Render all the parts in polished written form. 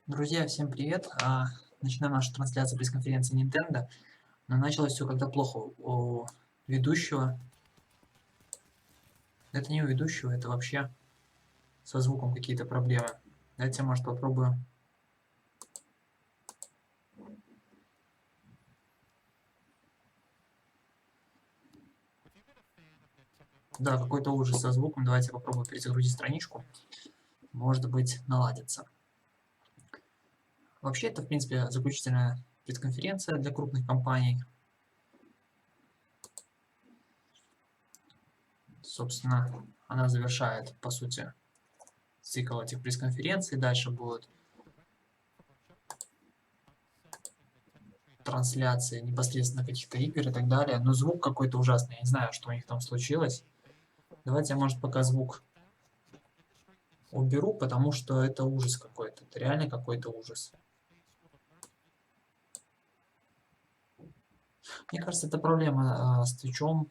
Друзья, всем привет! Начинаем нашу трансляцию пресс-конференции Nintendo. Но началось все как-то плохо у ведущего. Это не у ведущего, это вообще со звуком какие-то проблемы. Давайте, может, попробую. Да, какой-то ужас со звуком. Давайте попробую перезагрузить страничку. Может быть, наладится. Вообще, это, в принципе, заключительная пресс-конференция для крупных компаний. Собственно, она завершает, по сути, цикл этих пресс-конференций. Дальше будут трансляции непосредственно каких-то игр и так далее. Но звук какой-то ужасный. Я не знаю, что у них там случилось. Давайте я, может, пока звук уберу, потому что это ужас какой-то. Это реально какой-то ужас. Мне кажется, это проблема с Твичом,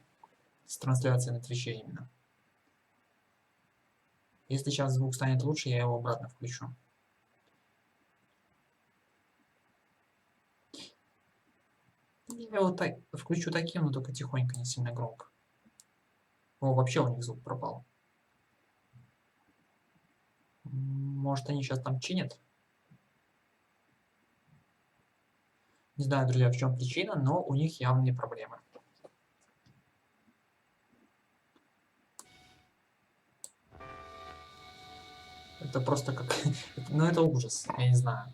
с трансляцией на Твиче именно. Если сейчас звук станет лучше, я его обратно включу. Я его так, включу таким, но только тихонько, не сильно громко. О, вообще у них звук пропал. Может, они сейчас там чинят? Не знаю, друзья, в чем причина, но у них явные проблемы. Это просто как... Ну, это ужас, я не знаю.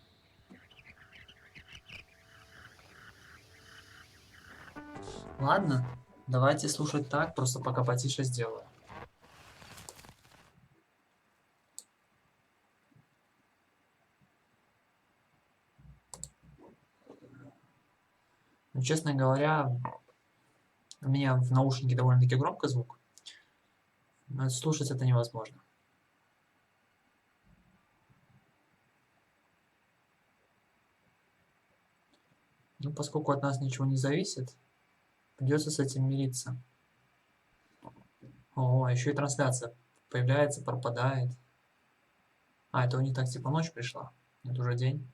Ладно, давайте слушать так, просто пока потише сделаю. Но, честно говоря, у меня в наушнике довольно-таки громко звук, но слушать это невозможно. Ну, поскольку от нас ничего не зависит, придется с этим мириться. О, еще и трансляция появляется, пропадает. А, это у них так типа ночь пришла. Это уже день.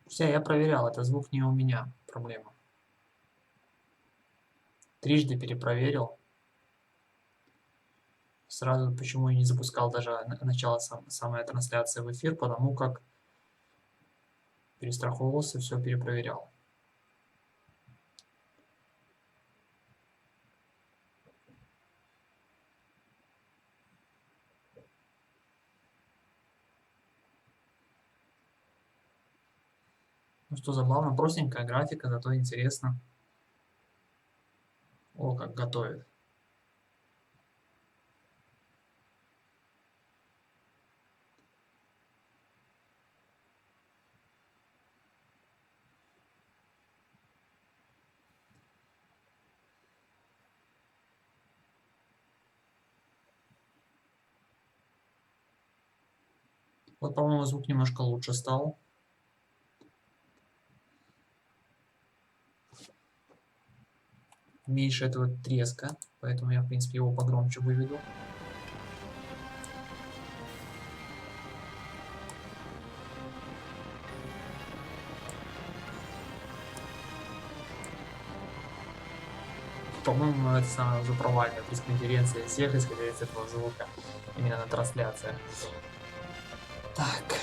Все, я проверял, это звук не у меня проблема. Трижды перепроверил. Сразу почему я не запускал даже начало самой трансляции в эфир, потому как перестраховывался, все перепроверял. Ну что, забавно, простенькая графика, зато интересно. О, как готовит. Вот, по-моему, звук немножко лучше стал. Меньше этого треска, поэтому я, в принципе, его погромче выведу. По-моему, это самая уже провальная пресс-конференция всех, исходя из этого звука, именно на трансляциях. Так.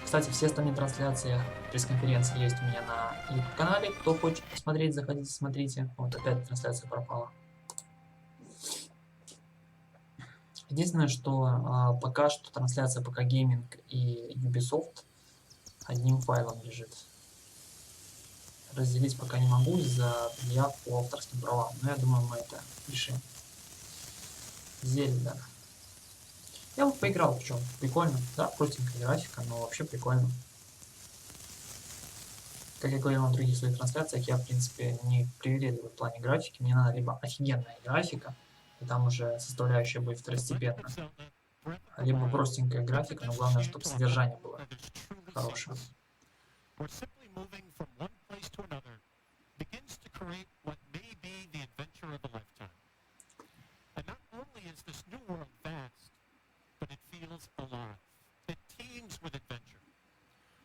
Кстати, все остальные трансляции пресс-конференции есть у меня на YouTube-канале. Кто хочет посмотреть, заходите, смотрите. Вот опять трансляция пропала. Единственное, что пока что трансляция ПК Гейминг и Ubisoft одним файлом лежит. Разделить пока не могу из-за предъяв по авторским правам, но я думаю, мы это решим. Зельда. Я вот поиграл, причем прикольно. Да, простенькая графика, но вообще прикольно. Как я говорил на других своих трансляциях, я, в принципе, не привередливый в плане графики. Мне надо либо офигенная графика, и там уже составляющая будет второстепенно, либо простенькая графика, но главное, чтобы содержание было хорошее.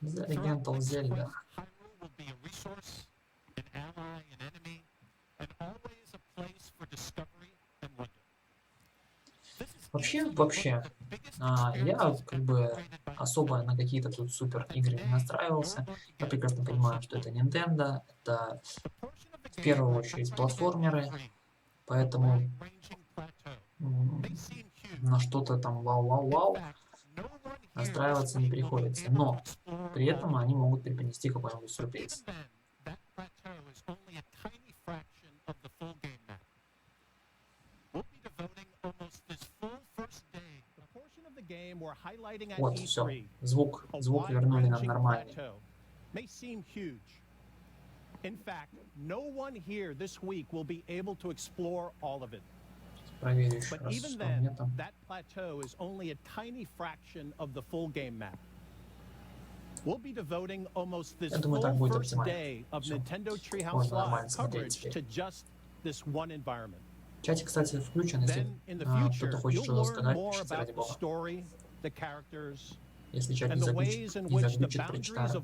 The Legend of Zelda. Вообще, я как бы особо на какие-то тут супер игры не настраивался. Я прекрасно понимаю, что это Nintendo, это в первую очередь платформеры, поэтому на что-то там вау-вау-вау настраиваться не приходится. Но при этом они могут преподнести какой-нибудь сюрприз. Вот, все. Звук вернули нам нормальный. In fact, no one here this week will be able to explore all of it. Проверю еще But раз, even что у меня then, там. that plateau is only a tiny fraction of the full game map. We'll be devoting almost this full first day of Nintendo Treehouse Live coverage to just this one environment. Чатик, кстати, включен, если кто-то хочет что-то сказать, пишите, ради бога. Если чат не заглючит, прочитаю.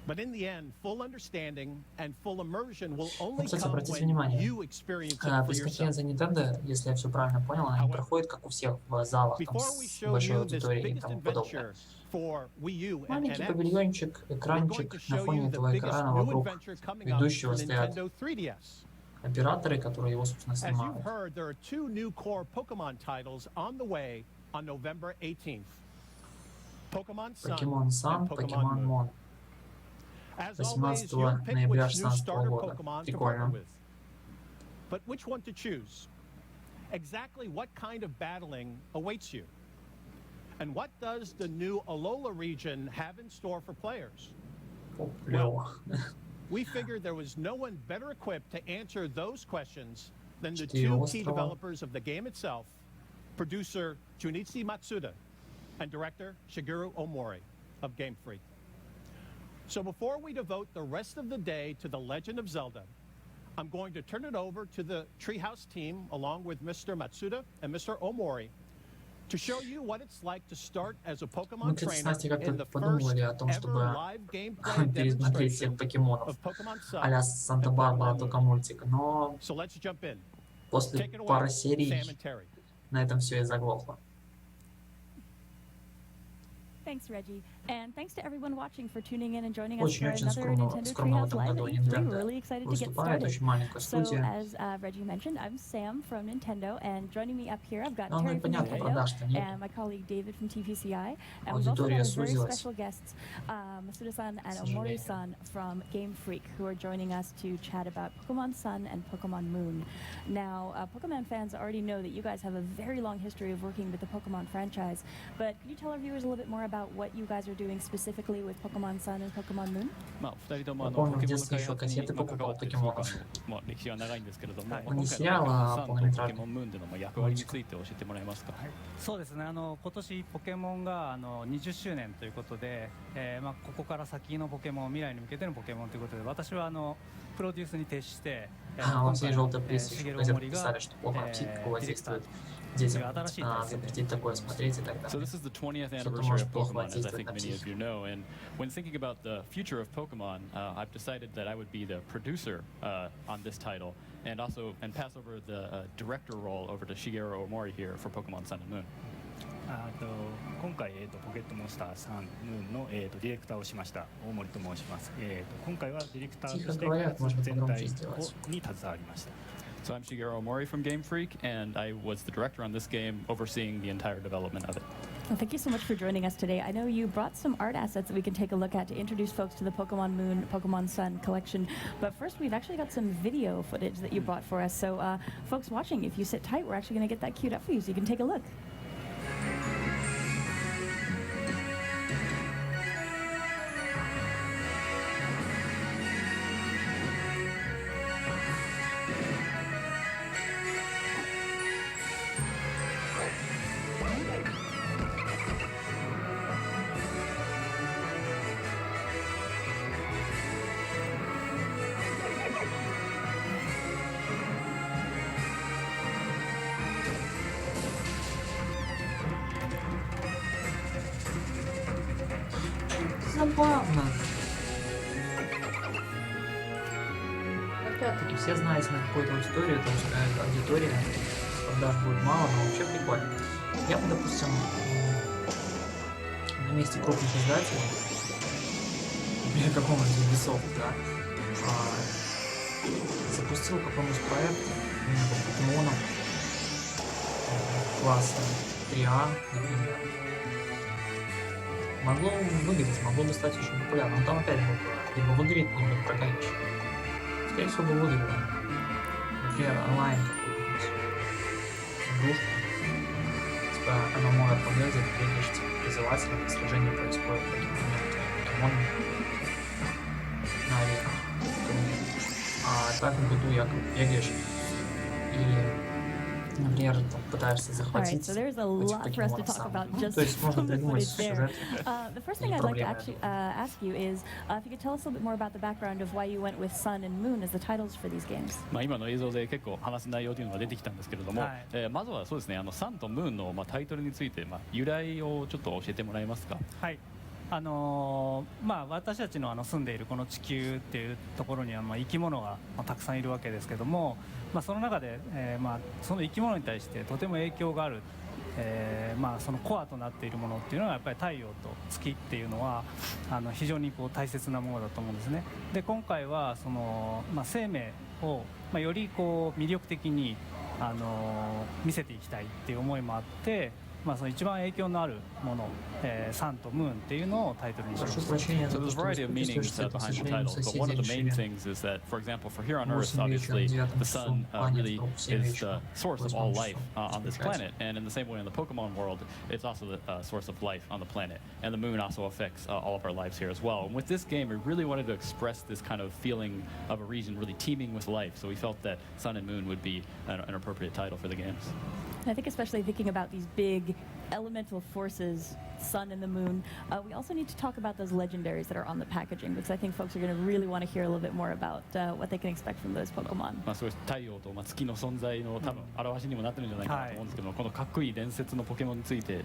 But in the end, full understanding and full immersion will only Кстати, come обратите when внимание, you experience it for yourself. пресс-конференция Nintendo, если я все правильно понял, она не проходит, как у всех в залах, там, с большой аудиторией и тому подобное. Маленький павильончик, экранчик, на фоне этого экрана вокруг ведущего стоят операторы, которые его, собственно, снимают. Покемон Сан, Покемон Мон. 18 ноября 2016 года. Прикольно. But which one to choose? Exactly what kind of battling awaits you? And what does the new Alola region have in store for players? Well, we figured there was no one better equipped to answer those questions than the two key developers of the game itself, producer Junichi Matsuda and director Shigeru Omori of Game Freak. So before we devote the rest of the day to The Legend of Zelda, I'm going to turn it over to the Treehouse team along with Mr. Matsuda and Mr. Omori to show you what it's like to start as a Pokemon trainer in the first ever live gameplay demonstration of Pokemon Sun and Pokemon мультика, но So let's jump in. после пары серий на этом все и заглохло. Thanks, Reggie, and thanks to everyone watching for tuning in and joining us for Очень another Nintendo Treehouse Live at E3. We're really excited to get started. So, as Reggie mentioned, I'm Sam from Nintendo, and joining me up here, I've got Terry from Nintendo and my colleague David from TPCI, and we've also got our very special guests, Masuda-san and Omori-san from Game Freak, who are joining us to chat about Pokemon Sun and Pokemon Moon. Now, Pokemon fans already know that you guys have a very long history of working with the Pokemon franchise, but could you tell our viewers a little bit more about what you guys are doing specifically with Pokemon Sun and Pokemon Moon? 僕のдетстве еще кассеты покупал покемонов. Не сериал, а полнометражный. そうですね、今年ポケモンが20周年ということで、ここから先のポケモン、未来に向けてのポケモンということで、私はプロデュースに徹して、Во всей желтой прессе еще в газетах писали, что плохо воздействует детям, запретить такое смотреть и так далее. So this is the 20th anniversary of Pokemon, as I think many of you know, and when thinking about the future of Pokemon, I've decided that I would be the producer on this title, and pass over the director role over to Shigeru Omori here for Pokemon Sun and Moon. 今回、ポケットモンスターサンムーンの、ディレクターをしました大森と申します。今回はディレクターとして開発全体に携わりました。So I'm Shigeru Omori from Game Freak, and I was the director on this game, overseeing the entire development of it. Well, thank you so much for joining us today. I know you brought some art assets that we can take a look at to introduce folks to the Pokemon Moon, Pokemon Sun collection. But first, we've actually got some video footage that you brought for us. So, folks watching, if you sit tight, we're actually going to get that queued up for you so you can take a look. забавно. Опять-таки, все знаете на какую-то историю, там аудитория, продаж будет мало, но вообще прикольно. Я бы, допустим, на месте крупных издателей, например, какого-нибудь Ubisoft, да, запустил какой-нибудь проект, Покемонов, класса 3А, например. Могло выгодить, могло бы стать очень популярным. Но там опять бы либо выгорит, либо прокатить. Скорее всего, бы выгорело. Например, онлайн какую-нибудь игрушку. Типа MMORPG, где ты бегаешь призывателем, сражение происходит в какие-то моменты покемонами на аренах. А так в быту я бегаешь и, например, там, пытаешься захватить этих покемонов сам. Ну, то есть можно придумать сюжет. The first thing I'd like to actually ask you is if you could tell us a little bit more about the background of why you went with Sun and Moon as the titles for these games. 今の映像で結構話す内容というのが出てきたんですけれども、まずはそうですね、サンとムーンのタイトルについて由来をちょっと教えてもらえますか。はい。私たちの住んでいるこの地球っていうところには生き物がたくさんいるわけですけども、その中で、その生き物に対してとても影響がある、そのコアとなっているものっていうのはやっぱり太陽と月っていうのは非常に大切なものだと思うんですね。で今回はその、生命を、より魅力的に見せていきたいっていう思いもあって、その一番影響のあるもの、サンとムーンっていうのをタイトルにしました。So there's a variety of meanings behind the title, but one of the main things is that, for example, for here on Earth, obviously, the sun really is the source of all life on this planet, and in the same way in the Pokemon world, it's also the source of life on the planet, and the moon also affects all of our lives here as well. And with this game, we really wanted to express this kind of feeling of a region really teeming with life, so we felt that Sun and Moon would be an appropriate title for the games. I think especially thinking about these big elemental forces, sun and the moon, we also need to talk about those legendaries that are on the packaging, because I think folks are going to really want to hear a little bit more about what they can expect from those Pokemon. そういう太陽と月の存在の多分表しにもなってるんじゃないかなと思うんですけど、このかっこいい伝説のポケモンについて、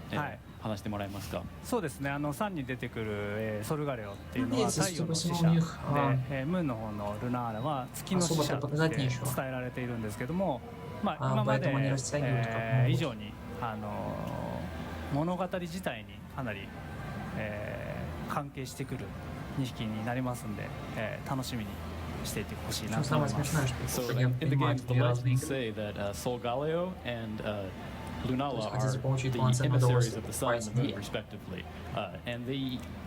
話してもらえますか。そうですね、サンに出てくる、ソルガレオっていうのは太陽の使者で、ムーンの方のルナーラは月の使者として伝えられているんですけども、今まで、以上に物語自体にかなり、関係してくる2匹になりますんで、楽しみにしていてほしいなと思います。So in the game, the legends say that Solgaleo and Lunala are the emissaries of the sun and the moon, respectively. And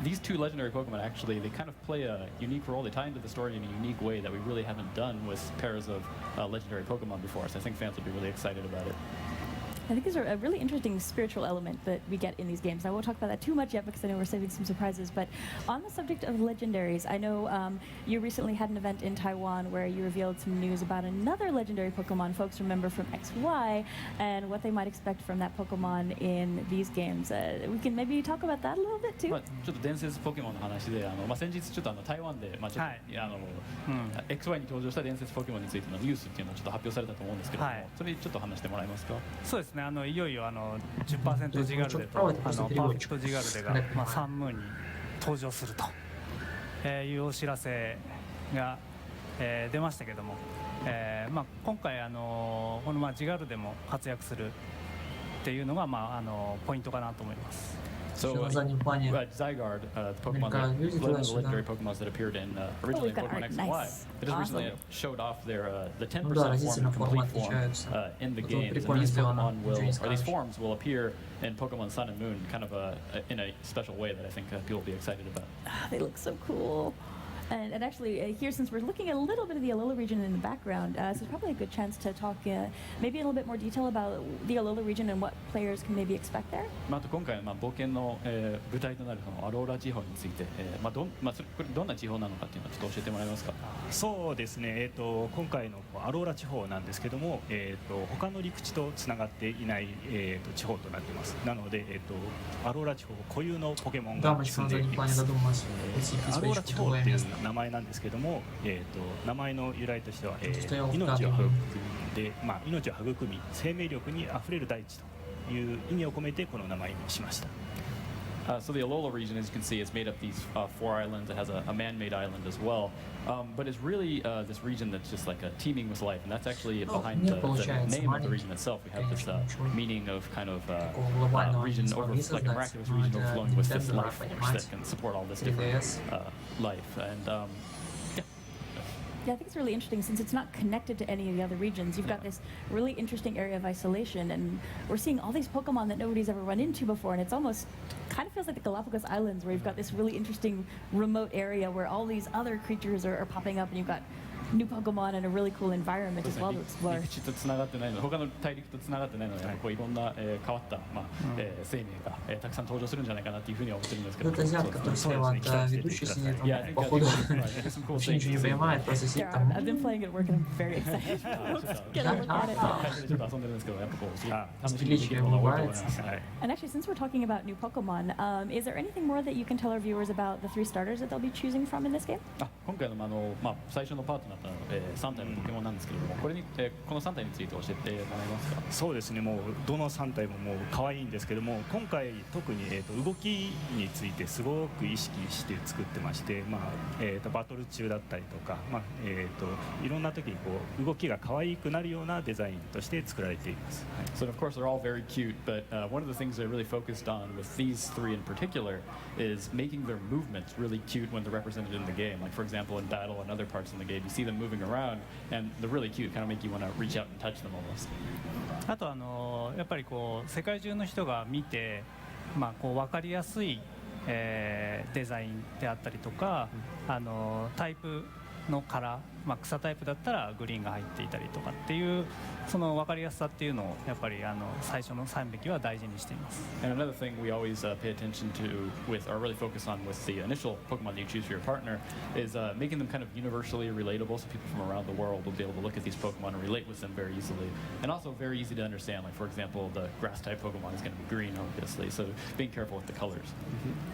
these two legendary Pokemon actually, they kind of play a unique role. They tie into the story in a unique way that we really haven't done with pairs of legendary Pokemon before. So I think fans will be really excited about it. I think these are a really interesting spiritual element that we get in these games. I won't talk about that too much yet because I know we're saving some surprises. But on the subject of legendaries, I know you recently had an event in Taiwan where you revealed some news about another legendary Pokemon folks remember from XY and what they might expect from that Pokemon in these games. We can maybe talk about that a little bit too. ちょっと伝説ポケモンの話で、先日ちょっと台湾で、ちょっと、XY に登場した伝説ポケモンについてのニュースっていうのをちょっと発表されたと思うんですけども、それちょっと話してもらえますか。そうですね。いよいよ10% ジガルデとパーフェクトジガルデが、サンムーンに登場するというお知らせが、出ましたけども、今回このジガルデも活躍するっていうのが、ポイントかなと思います。So, Zygarde, the Pokemon, one of the legendary Pokemon that appeared in originally in Pokemon XY, it just recently showed off their the 10% form and complete form in the game. And these Pokemon will, or these forms will appear in Pokemon Sun and Moon, kind of in a special way that I think people will be excited about. They look so cool. And actually, here, since we're looking at a little bit of the Alola region in the background, so it's probably a good chance to talk maybe in a little bit more detail about the Alola region and what players can maybe expect there. 今回冒険の舞台となるアローラ地方について、どんな地方なのかっていうのをちょっと教えてもらえますか。そうですね。今回のアローラ地方なんですけども、他の陸地とつながっていない、地方となっています。なので、アローラ地方固有のポケモンが住んでいます。アローラ地方っていう名前なんですけども、名前の由来としては、命を育んで、命を育み生命力にあふれる大地という意味を込めてこの名前にしました。So the Alola region, as you can see, is made up these 4 islands. It has a man-made island as well. But it's really this region that's just like teeming with life, and that's actually behind the name of the region itself. We have this meaning of kind of region like a miraculous region overflowing with this life force that can support all this different life. And yeah, I think it's really interesting since it's not connected to any of the other regions. You've got this really interesting area of isolation, and we're seeing all these Pokemon that nobody's ever run into before, and it's almost kind of feels like the Galapagos Islands, where you've got this really interesting remote area where all these other creatures are popping up, and you've got new Pokemon and a really cool environment as well to explore. 陸地とつながってないので、他の大陸とつながってないので、こういろんな変わった生命がたくさん登場するんじゃないかなっていうふうには思ってるんですけど。Это азиатка, который слева от ведущей сидит, он, походу, вообще ничего не понимает, просто сидит там. I've been playing at work and I'm very excited. Get a look at it. ちょっと遊んでるんですけど、やっぱこうПриличие улыбается. And actually, since we're talking about new Pokemon, is there anything more that you can tell our viewers about the 3 starters that they'll be choosing from in this game? 今回の最初のパートナー3体のポケモンなんですけれども、この3体について教えてもらえますか？そうですね、もうどの3体ももう可愛いんですけども、今回特に動きについてすごく意識して作ってまして、バトル中だったりとか、いろんな時にこう動きが可愛くなるようなデザインとして作られています。So of course they're all very cute, but one of the things I really focused on with these 3 in particular is making their movements really cute when they're represented in the game. Like for example, in battle and other parts in the game, you see them moving around, and they're really cute. Kind of make you want to reach out and touch them almost. あとやっぱりこう世界中の人が見て、こう分かりやすい、デザインであったりとか、タイプのカラー、草タイプだったらグリーンが入っていたりとかっていうその分かりやすさっていうのをやっぱり最初の3匹は大事にしています。And another thing we always pay attention to with, or really focus on with the initial Pokemon that you choose for your partner is making them kind of universally relatable, so people from around the world will be able to look at these Pokemon and relate with them very easily, and also very easy to understand. Like for example, the grass type Pokemon is going to be green, obviously, so being careful with the colors.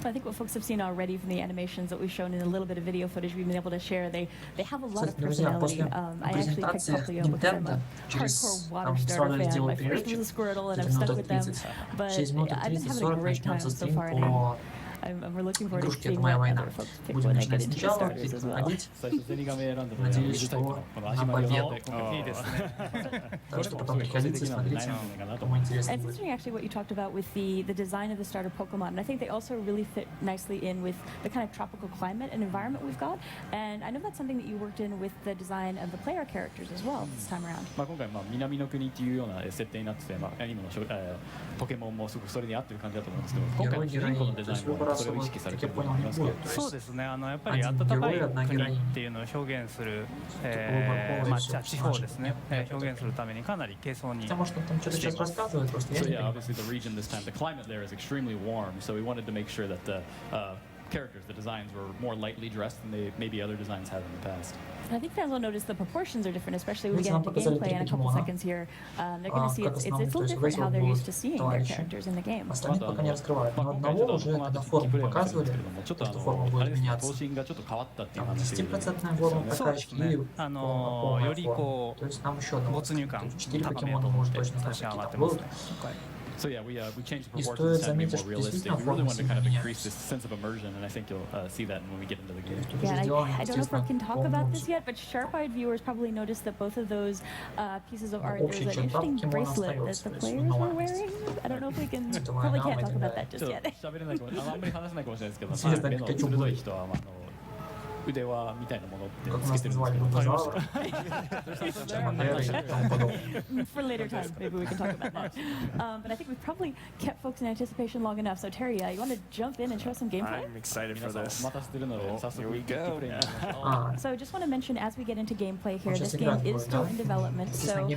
I think what folks have seen already from the animations that we've shown in a little bit of video footage we've been able to share, they have a lot of personality. I actually picked Poplio because I'm a hardcore water starter fan. My first was a Squirtle and I've stuck with them, but I've been having a great time so far, and we're looking forward to seeing what other folks pick when they get into the starters as well. Надеюсь, что на победу. It's interesting actually what you talked about with the design of the starter Pokemon, and I think they also really fit nicely in with the kind of tropical climate and environment we've got, and I know that's something that you worked in with the design of the player characters as well this time around. 今回南の国っていうような設定になってて、アニメのポケモンもすごくそれに合ってる感じだと思うんですけど、今回の主人公のデザインもそれを意識されてると思いますけど。そうですね、やっぱり暖かい国っていうのを表現する、地方ですね、表現するためにかなり軽装にしています。So yeah, obviously the region this time, the climate there is extremely warm, so we wanted to make sure that the characters, the designs were more lightly dressed than maybe other designs have in the past. I think fans will notice the proportions are different, especially when we get into gameplay in a couple seconds here. They're going to see it's a little different how they're used to seeing their characters in the game. Остальных пока не раскрывают, но одного уже когда форму показывали, что форма будет меняться. 10% форма прокачки и полная форма. То есть нам еще одного. 4 покемона может точно знать, какие там будут. So yeah, we changed the proportions to be more realistic. We really wanted to kind of increase this sense of immersion, and I think you'll see that when we get into the game. Yeah, I don't know if we can talk about this yet, but sharp-eyed viewers probably noticed that both of those pieces of art, there's an interesting bracelet that the players were wearing. I don't know if we can, probably can't talk about that just yet. あんまり話せないかもしれないですけど、目の鋭い人は腕輪みたいなものってつけてるんですけど。For later time, maybe we can talk about that. But I think we've probably kept folks in anticipation long enough. So Terry, you want to jump in and show us some gameplay? I'm excited for this. Here we go. So I just want to mention as we get into gameplay here, this game is still in development. So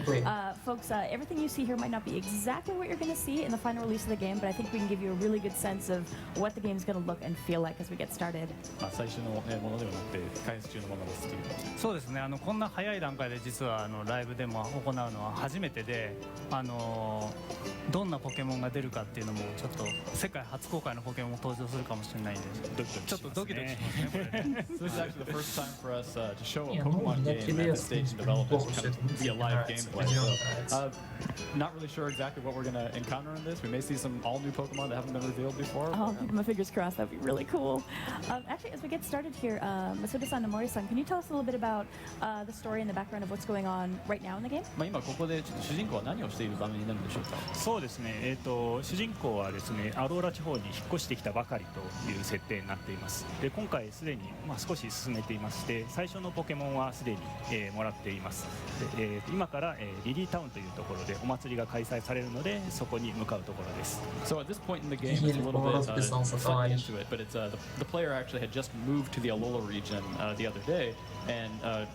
folks, everything you see here might not be exactly what you're going to see in the final release of the game, but I think we can give you a really good sense of what the game is going to look and feel like as we get started. 最初のものではって開発中のものですという。そうですね、こんな早い段階で実はライブでも行うのは初めてで、どんなポケモンが出るかっていうのもちょっと世界初公開のポケモンも登場するかもしれないんで、ちょっとドキドキしますねこれね。So this is actually the first time for us to show a Pokemon game at this stage in development, kind of via live gameplay. So, not really sure exactly what we're going to encounter in this. We may see some all new Pokemon that haven't been revealed before. Oh, keep my fingers crossed. That'd be really cool. Actually, as we get started here, Masuda-san and Mori-san, can you tell us a little bit about the story and the background of what's going on right now in the game? 今ここでちょっと主人公は何をしている場面になるんでしょうか。そうですね、主人公はですねアローラ地方に引っ越してきたばかりという設定になっています。で今回すでに、少し進めていまして、最初のポケモンはすでに、もらっています。で今から、リリータウンというところでお祭りが開催されるので、そこに向かうところです。So at this point in the game, it's a little bit slightly into it, but it's the player actually had just moved to the Alola region the other day, and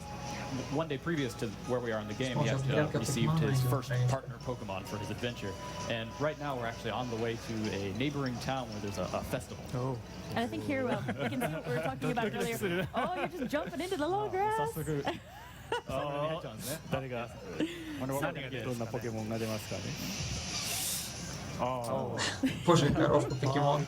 one day previous to where we are in the game, he had received his first partner Pokemon for his adventure. And right now we're actually on the way to a neighboring town where there's a festival. Oh. And I think here we can see what we were talking about earlier. Oh, you're just jumping into the low grass. 誰がどんなポケモンが出ますかね。Боже, коровка покемон.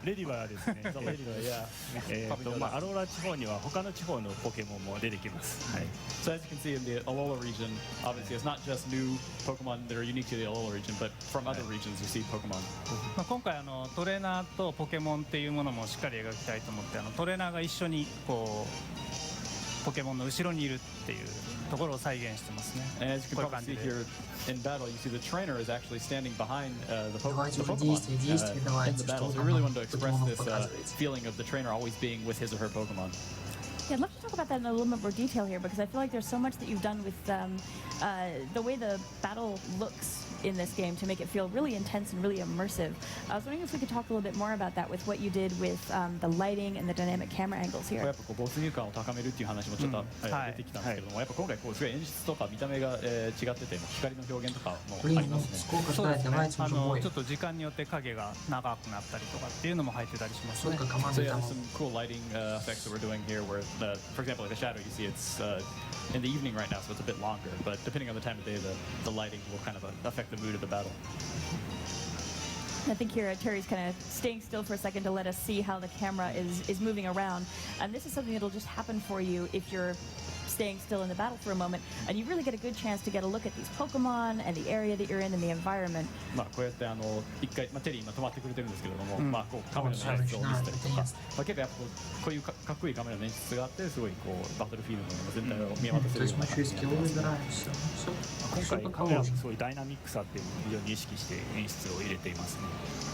レディバーですね。アローラ地方には他の地方のポケモンも出てきます。はい。So as you can see in the Alola region, obviously it's not just new Pokemon that are unique to the Alola region, but from other regions you see Pokemon. 今回トレーナーとポケモンっていうものもしっかり描きたいと思って、トレーナーが一緒にこうポケモンの後ろにいるっていうところを再現してますね。And as you can probably see here in battle, you see the trainer is actually standing behind the Pokemon in the battle. So we really wanted to express this feeling of the trainer always being with his or her Pokemon. Yeah, I'd love to talk about that in a little bit more detail here, because I feel like there's so much that you've done with the way the battle looks in this game to make it feel really intense and really immersive. I was wondering if we could talk a little bit more about that with what you did with the lighting and the dynamic camera angles here. やっぱこう没入感を高めるっていう話もちょっと出てきたんですけども、やっぱ今回こうすごい演出とか見た目が違ってて、光の表現とかもありますね。そうですね。ちょっと時間によって影が長くなったりとかっていうのも入ってたりしますね。So yeah, there's some cool lighting effects that we're doing here, where for example, like the shadow, you see it's in the evening right now, so it's a bit longer. But depending on the time of day, the lighting will kind of affect the mood of the battle. I think here Terry's kind of staying still for a second to let us see how the camera is moving around. And this is something that'll just happen for you if you're staying still in the battle for a moment, and you really get a good chance to get a look at these Pokemon and the area that you're in and the environment. こうやって一回テリー今止まってくれてるんですけれども、こうカメラの演出を見せたりとか、結構やっぱこういうかっこいいカメラの演出があって、すごいこうバトルフィールドの全体を見渡せるような感じになってます。今回カメラのすごいダイナミックさっていうのを非常に意識して演出を入れていますね。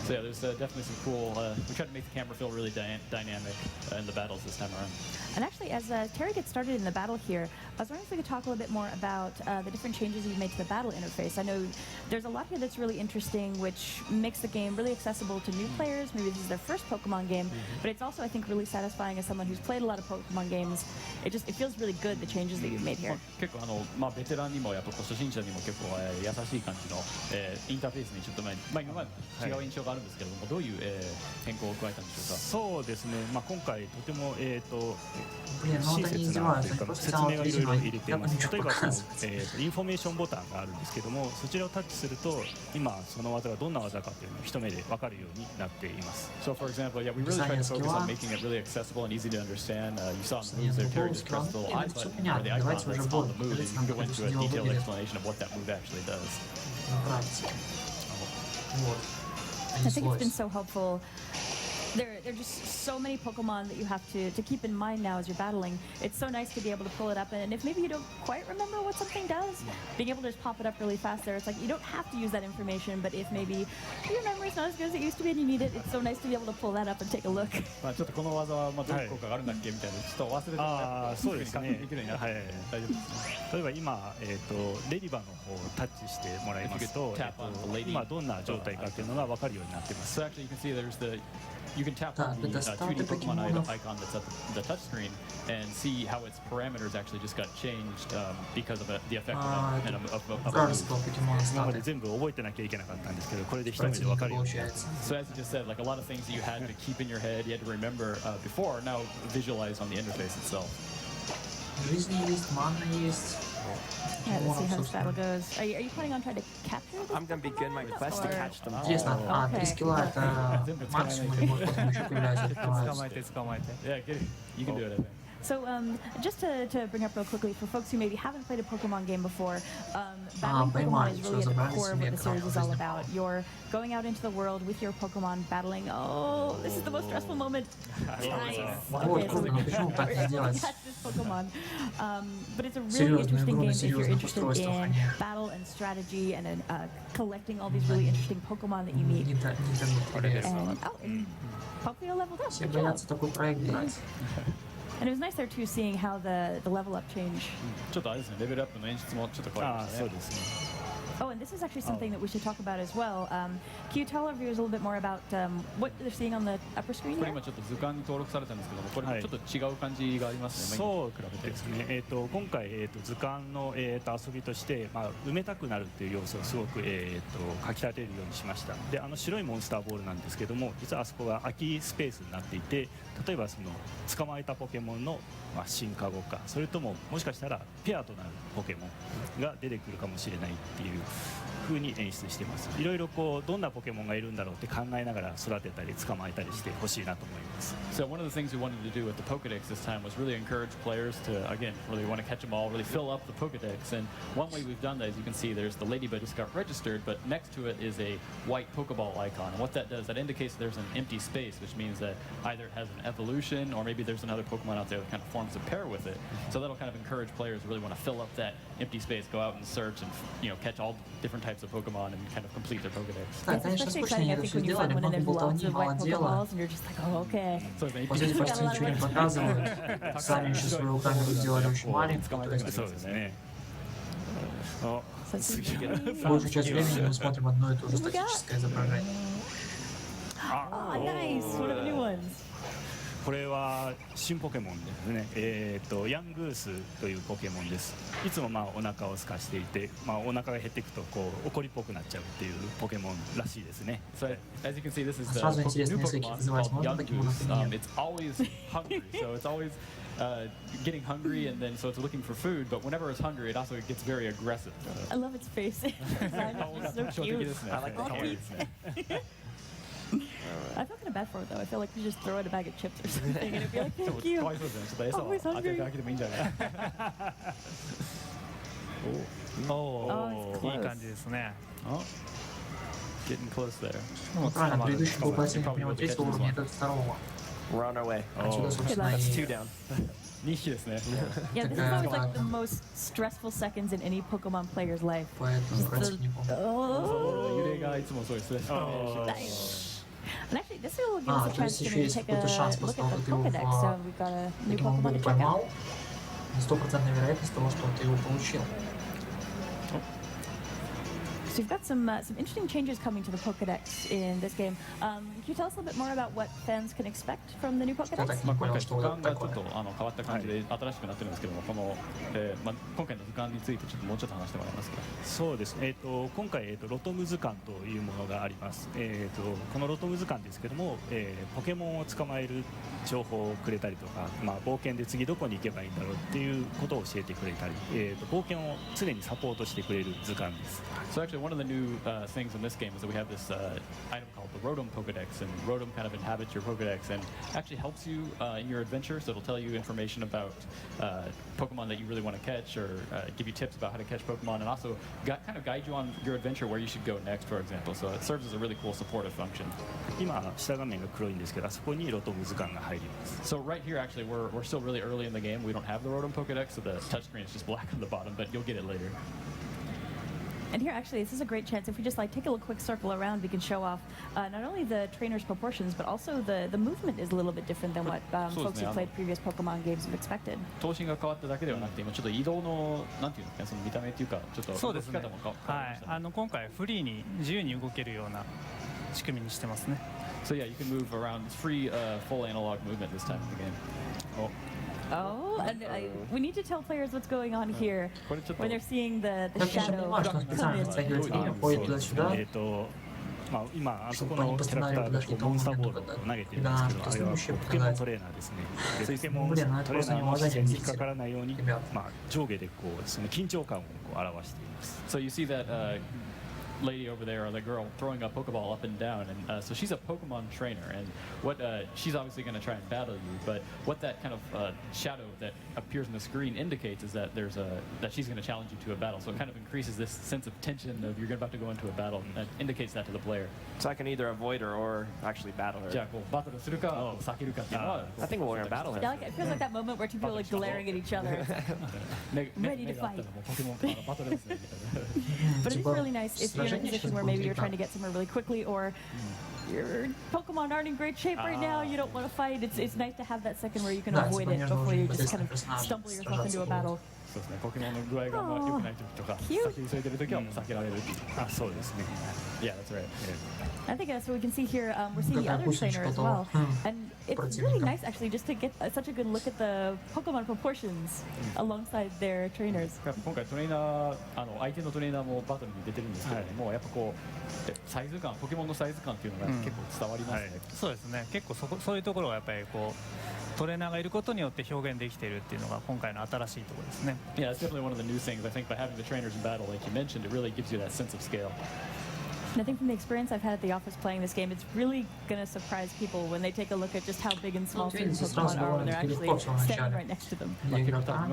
So yeah, there's definitely some cool. We try to make the camera feel really dynamic in the battles this time around. And actually, as Terry gets started in the battle here, I was wondering if we could talk a little bit more about the different changes you've made to the battle interface. I know there's a lot here that's really interesting, which makes the game really accessible to new players. Maybe this is their first Pokemon game, but it's also, I think, really satisfying as someone who's played a lot of Pokemon games. It feels really good, the changes that you've made here. 結構ベテランにもやっぱ初心者にも結構優しい感じのインターフェースにちょっと今まで違う印象があるんですけれども、どういう変更を加えたんでしょうか。そうですね。今回とても親切なというか説明がいろいろ入れています。例えばインフォメーションボタンがあるんですけども、そちらをタッチすると今その技がどんな技かというのを一目で分かるようになっています。So for example, yeah, we really try to focus on making it really accessible and easy to understand. You saw in the moves there, Terry just pressed the little I button or the icon that's on the move, and you can go into a detailed explanation of what that move actually does. I think it's been so helpful. There are just so many Pokemon that you have to keep in mind now as you're battling. It's so nice to be able to pull it up, and if maybe you don't quite remember what something does, being able to just pop it up really fast there, it's like you don't have to use that information, but if maybe your memory's not as good as it used to be and you need it, it's so nice to be able to pull that up and take a look. ちょっとこの技はどういう効果があるんだっけみたいな、ちょっと忘れてもそうですね。できるようになって大丈夫ですね。例えば今レディバの方をタッチしてもらいますと、今どんな状態かっていうのが分かるようになっています。So actually you can see there's the you can tap on the 2D Pokemon icon that's at the touch screen and see how its parameters actually just got changed because of the effect of a move. 今まで全部覚えてなきゃいけなかったんですけど、これで一目で分かるようになってます。 So as you just said, like a lot of things that you had to keep in your head, you had to remember before, are now visualized on the interface itself. Жизни есть, мана есть. Yeah, let's see how this battle goes. Are you planning on trying to capture this? I'm gonna begin my quest to catch them. Интересно, 3 скилла это максимум или может потом еще появляется? Yeah, you can do it, I think. So just to bring up real quickly, for folks who maybe haven't played a Pokemon game before, battling Pokemon is really at the core of what the series is all about. You're going out into the world with your Pokemon, battling. Oh, this is the most stressful moment. Nice. Okay, so we're catch this Pokemon. But it's a really interesting game if you're interested in battle and strategy and collecting all these really interesting Pokemon that you meet. And Pokemon leveled up. Good job. And it was nice there too, seeing how the level up change. ちょっとあれですね、レベルアップの演出もちょっと変わりましたね。そうですね。 Oh, and this is actually something that we should talk about as well. Can you tell our viewers a little bit more about what they're seeing on the upper screen here? これ今ちょっと図鑑に登録されたんですけども、これちょっと違う感じがありますね。そうですね。今回図鑑の遊びとして埋めたくなるっていう要素をすごくかき立てるようにしました。で、白いモンスターボールなんですけども、実はあそこが空きスペースになっていて、例えばその捕まえたポケモンの進化後か、それとももしかしたらペアとなるポケモンが出てくるかもしれないっていう風に演出しています。いろいろこうどんなポケモンがいるんだろうって考えながら育てたり捕まえたりしてほしいなと思います。 So one of the things we wanted to do with the Pokedex this time was really encourage players to, again, really want to catch them all, really fill up the Pokedex. And one way we've done that, as you can see, there's the Ladybug just got registered, but next to it is a white Pokeball icon. And what that does, that indicates there's an empty space, which means that either it has an evolution or maybe there's another Pokemon out there that kind of forms a pair with it. So that'll kind of encourage players to really want to fill up that empty space, go out and search and, you know, catch all different types of Pokemon and kind of complete their Pokedex. Да, конечно, скучнее это все сделали, много болтовни, мало дела. По сути, почти ничего не показывают. Сами еще свою камеру сделали очень маленькую. Большую часть времени мы смотрим одно и то же статическое изображение. Oh, nice! What are the new ones? これは新ポケモンですね。ヤングースというポケモンです。いつもお腹を空かしていて、お腹が減っていくとこう怒りっぽくなっちゃうっていうポケモンらしいですね。So as you can see, this is the new Pokemon called Young Goose. It's always hungry, so it's always getting hungry, and then so it's looking for food. But whenever it's hungry, it also gets very aggressive. I love its face. It's so cute. I like the hair. I feel kind of bad for it though. I feel like we just throw it a bag of chips or something and it'd be like, thank you. Always hungry. Oh, いい感じですね。 Getting close there. Правильно, предыдущий был последний, у него 3 уровня, этот второго. We're on our way. Отсюда, собственно, That's 2 и... down. Yeah, this is always like the most stressful seconds in any Pokemon player's life. Поэтому Nice. And actually, this will give us a chance to maybe take a look at the Pokedex. So we've got a new Pokemon to check out. 100% вероятность того, что ты его получил. So we've got some interesting changes coming to the Pokedex in this game. Can you tell us a little bit more about what fans can expect from the new Pokedex? 今回図鑑がちょっと変わった感じで新しくなってるんですけども、この今回の図鑑についてちょっともうちょっと話してもらえますか。そうですね。今回ロトム図鑑というものがあります。このロトム図鑑ですけども、ポケモンを捕まえる情報をくれたりとか、冒険で次どこに行けばいいんだろうっていうことを教えてくれたり、冒険を常にサポートしてくれる図鑑です。So actually, one of the new things in this game is that we have this item called the Rotom Pokedex, and Rotom kind of inhabits your Pokedex and actually helps you in your adventure. So it'll tell you information about Pokemon that you really want to catch, or give you tips about how to catch Pokemon, and also kind of guide you on your adventure where you should go next, for example. So it serves as a really cool supportive function. 今下画面が黒いんですけど、あそこにロトム図鑑が入ります。 So right here, actually, we're still really early in the game. We don't have the Rotom Pokedex, so the touchscreen is just black on the bottom, but you'll get it later. And here, actually, this is a great chance. If we just take a quick circle around, we can show off not only the trainer's proportions, but also the movement is a little bit different than what folks who played previous Pokemon games have expected. 頭身が変わっただけではなくて、今ちょっと移動のなんていうんですか、その見た目っていうか、ちょっとそうですね。動き方も変わりましたね。はい、今回フリーに自由に動けるような仕組みにしてますね。So yeah, you can move around. It's free, full analog movement this time in the game. Oh, and we need to tell players what's going on here when they're seeing the Я, конечно, shadow понимаю, что он специально come in. растягивает время, ходит туда-сюда. まあ、今あそこ чтобы の они キャラクター постановили が подожди こうモンスター тому ボール моменту, を投げてるん когда ですけど、あれは следующее ポケモン показать. トレーナーですね。でポケモン блин, ну это トレー просто ナーの неуважение 視線に к 引っかからないように、 ребят. まあ、上下でこうその緊張感をこう表しています。 So you see that lady over there, or the girl throwing a Pokeball up and down, and so she's a Pokemon trainer, and what she's obviously going to try and battle you, but what that kind of shadow that appears on the screen indicates is that there's that she's going to challenge you to a battle. So it kind of increases this sense of tension of you're about to go into a battle, and that indicates that to the player. So I can either avoid her or actually battle her. じゃあこうバトルするか、こう避けるかっていうのは I think we're going to battle her. Yeah, like, it feels like that moment where two people are like glaring at each other. Ready to fight. But it is really nice if you're in a position where maybe you're trying to get somewhere really quickly, or your Pokemon aren't in great shape right now, you don't want to fight. It's nice to have that second where you can avoid it before you just kind of stumble yourself into a battle. そうですね、ポケモンの具合がまあ良くない時とか、先に急いでる時はもう避けられるっていう。あ、そうですね。Yeah, that's right. I think so. We can see here, we're seeing the other trainer as well, and it's really nice actually just to get such a good look at the Pokemon proportions alongside their trainers. 今回トレーナー相手のトレーナーもバトルに出てるんですけども、やっぱこうサイズ感、ポケモンのサイズ感っていうのが結構伝わりますね。そうですね。結構そういうところがやっぱりこう。トレーナーがいることによって表現できているっていうのが今回の新しいところですね。Yeah, it's definitely one of the new things. I think by having the trainers in battle, like you mentioned, it really gives you that sense of scale. And I think from the experience I've had at the office playing this game, it's really going to surprise people when they take a look at just how big and small certain Pokemon are when they're actually standing right next to them. 今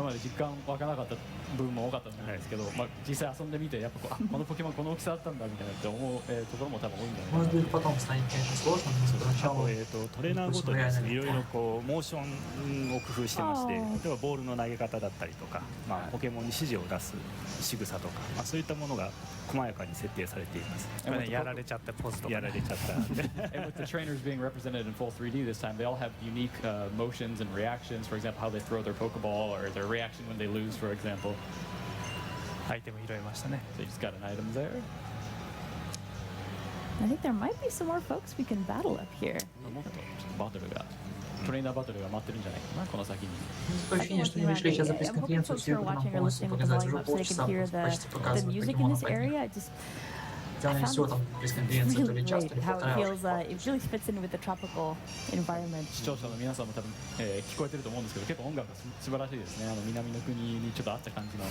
まで実感湧かなかった部分も多かったと思うんですけど、実際遊んでみてやっぱこのポケモンこの大きさだったんだみたいなって思うところも多分多いんじゃないかな。 Может быть, потом станет, конечно, сложно, но あ сначала とトレーナーごとにですね、いろいろこうモーションを工夫してまして、例えばボールの投げ方だったりとか、まあポケモンに指示を出す仕草とか、まあそういったものが細やかに設定されています。やられちゃったポーズとか。やられちゃった。And with the trainers being represented in full 3D this time, they all have unique motions and reactions. For example, how they throw their Pokeball or their reaction when they lose, for example. アイテム拾いましたね。 So you just got an item there. I think there might be some more folks we can battle up here. もっとバトルがトレーナーバトルが待ってるんじゃないかなこの先に。 такое ощущение, что они решили сейчас за I'm hoping пресс-конференцию folks who are всю нам watching or полностью listening with the показать volume уже up so they полчаса, can hear почти the показывают music in покемонов this одних. area. Just Делали все там пресс-конференции, то really ли часто, great или how it полтора feels. уже. It really fits in with the tropical environment. 視聴者の皆さんも多分、聞こえてると思うんですけど、結構音楽が素晴らしいですね。南の国にちょっと合った感じの。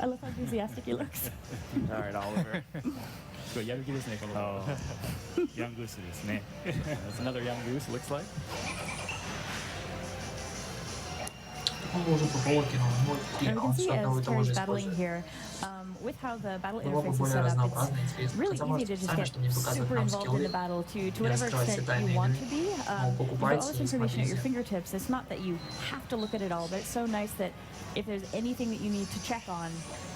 I love how enthusiastic he looks. All right, Oliver. すごいやる気ですねこの。ヤングースですね。That's another young goose looks like. Он был уже попробовать, но он And we can он see все одного и as того же Terry's battling использует. here, with how the battle Было бы interface is более set up, разнообразно, it's интересно. really Хотя, easy может, to just сами, get что мне показывают super нам involved in the скиллы, battle to не whatever раскрывать extent все you тайны want игры. to be. Мол, With all покупайте this и information at your смотрите. fingertips, it's not that you have to look at it all, but it's so nice that if there's anything that you need to check on,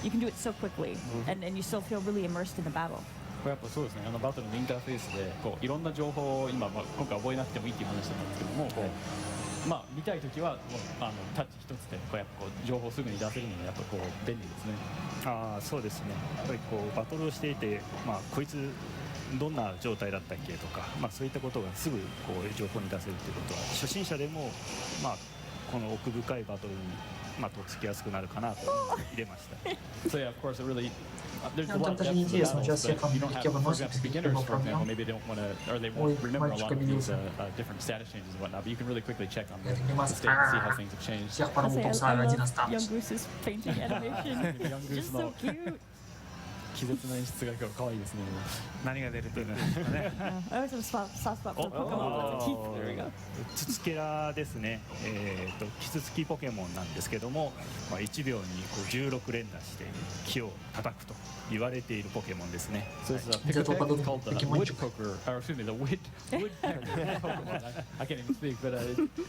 you can do it so quickly, and you still feel really immersed in the battle. これやっぱそうですね。バトルのインターフェースでこういろんな情報を今今回覚えなくてもいいっていう話だったんですけども、こう見たいときはもうタッチ一つでこうやっぱこう情報をすぐに出せるのでやっぱこう便利ですね。ああ、そうですね。やっぱりこうバトルをしていて、まあこいつどんな状態だったっけとか、まあそういったことがすぐこう情報に出せるということは初心者でもまあこの奥深いバトルにとっつきやすくなるかなと入れました。So yeah, of course, it really there's a Там lot of даже depth to the неинтересно, battles, сейчас but всех you don't have, я for выносит, example, если beginners, был for example, проблем. maybe they don't want to or they Ой, won't remember a мальчик lot of these обиделся. different status changes and whatnot. But you can really quickly check on the Это не state and see how things have changed. Всех I поработался, один love Young останется. Goose's painting animation. Young Just Goose so の cute. 気絶な演出が可愛いですね。何が出るっていうんですかね。 I always have a soft spot for Pokemon. Teeth. There we go. ツツケラですね。キツツキポケモンなんですけども、1秒にこう16連打して木を叩くと言われているポケモンですね。So this is a Где-то Pikachu. подобный It's called the покемончик. woodpecker, or excuse me, the woodpecker Pokemon. I can't even speak, but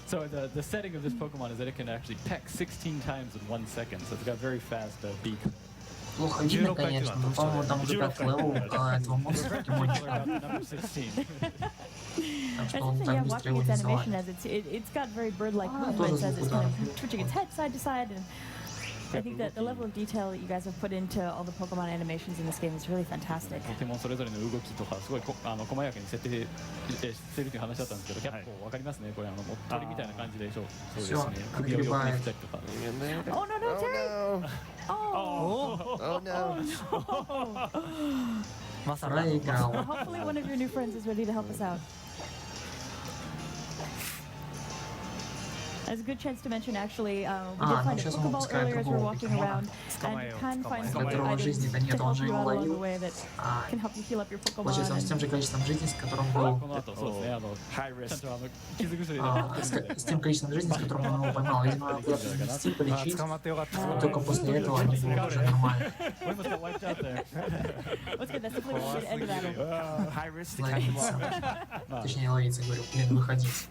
so the setting of this Pokemon is that it can actually peck 16 times in 1 second. So it's got a very fast beak. Плохо видно, конечно, но, по-моему, там уже как левел этого монстра покемончика. Number 16. Так I что он think, так yeah, быстро watching его its не animation завалит. as it's got very bird-like Ah, movements тоже as it's звук, kind да. of twitching its head side to side, and I think that the level of detail that you guys have put into all the Pokemon animations in this game is really fantastic. ポケモンそれぞれの動きとかすごい細やかに設定してるという話だったんですけど、結構わかりますね。これ鳥みたいな感じでしょ。そうですね。首を横に振ったりとか。Oh no, no, Terry! Oh no. Hopefully one of your new friends is ready to help us out. It's a good chance to mention, actually, we did find a Pokeball earlier as we were walking around, and you can find some other items to help you out along the way that can help you heal up your Pokemon. Получается, он с тем же количеством жизней, с которым был... この後そうですね。High risk. ちゃんと傷薬で с тем количеством жизней, с которым он его поймал. Видимо, надо куда-то занести, полечить. И только после этого они будут уже нормально. What's good? That's the way to end battle. High risk to catch them all. Ловиться. Точнее, ловиться, говорю. Блин, выходить.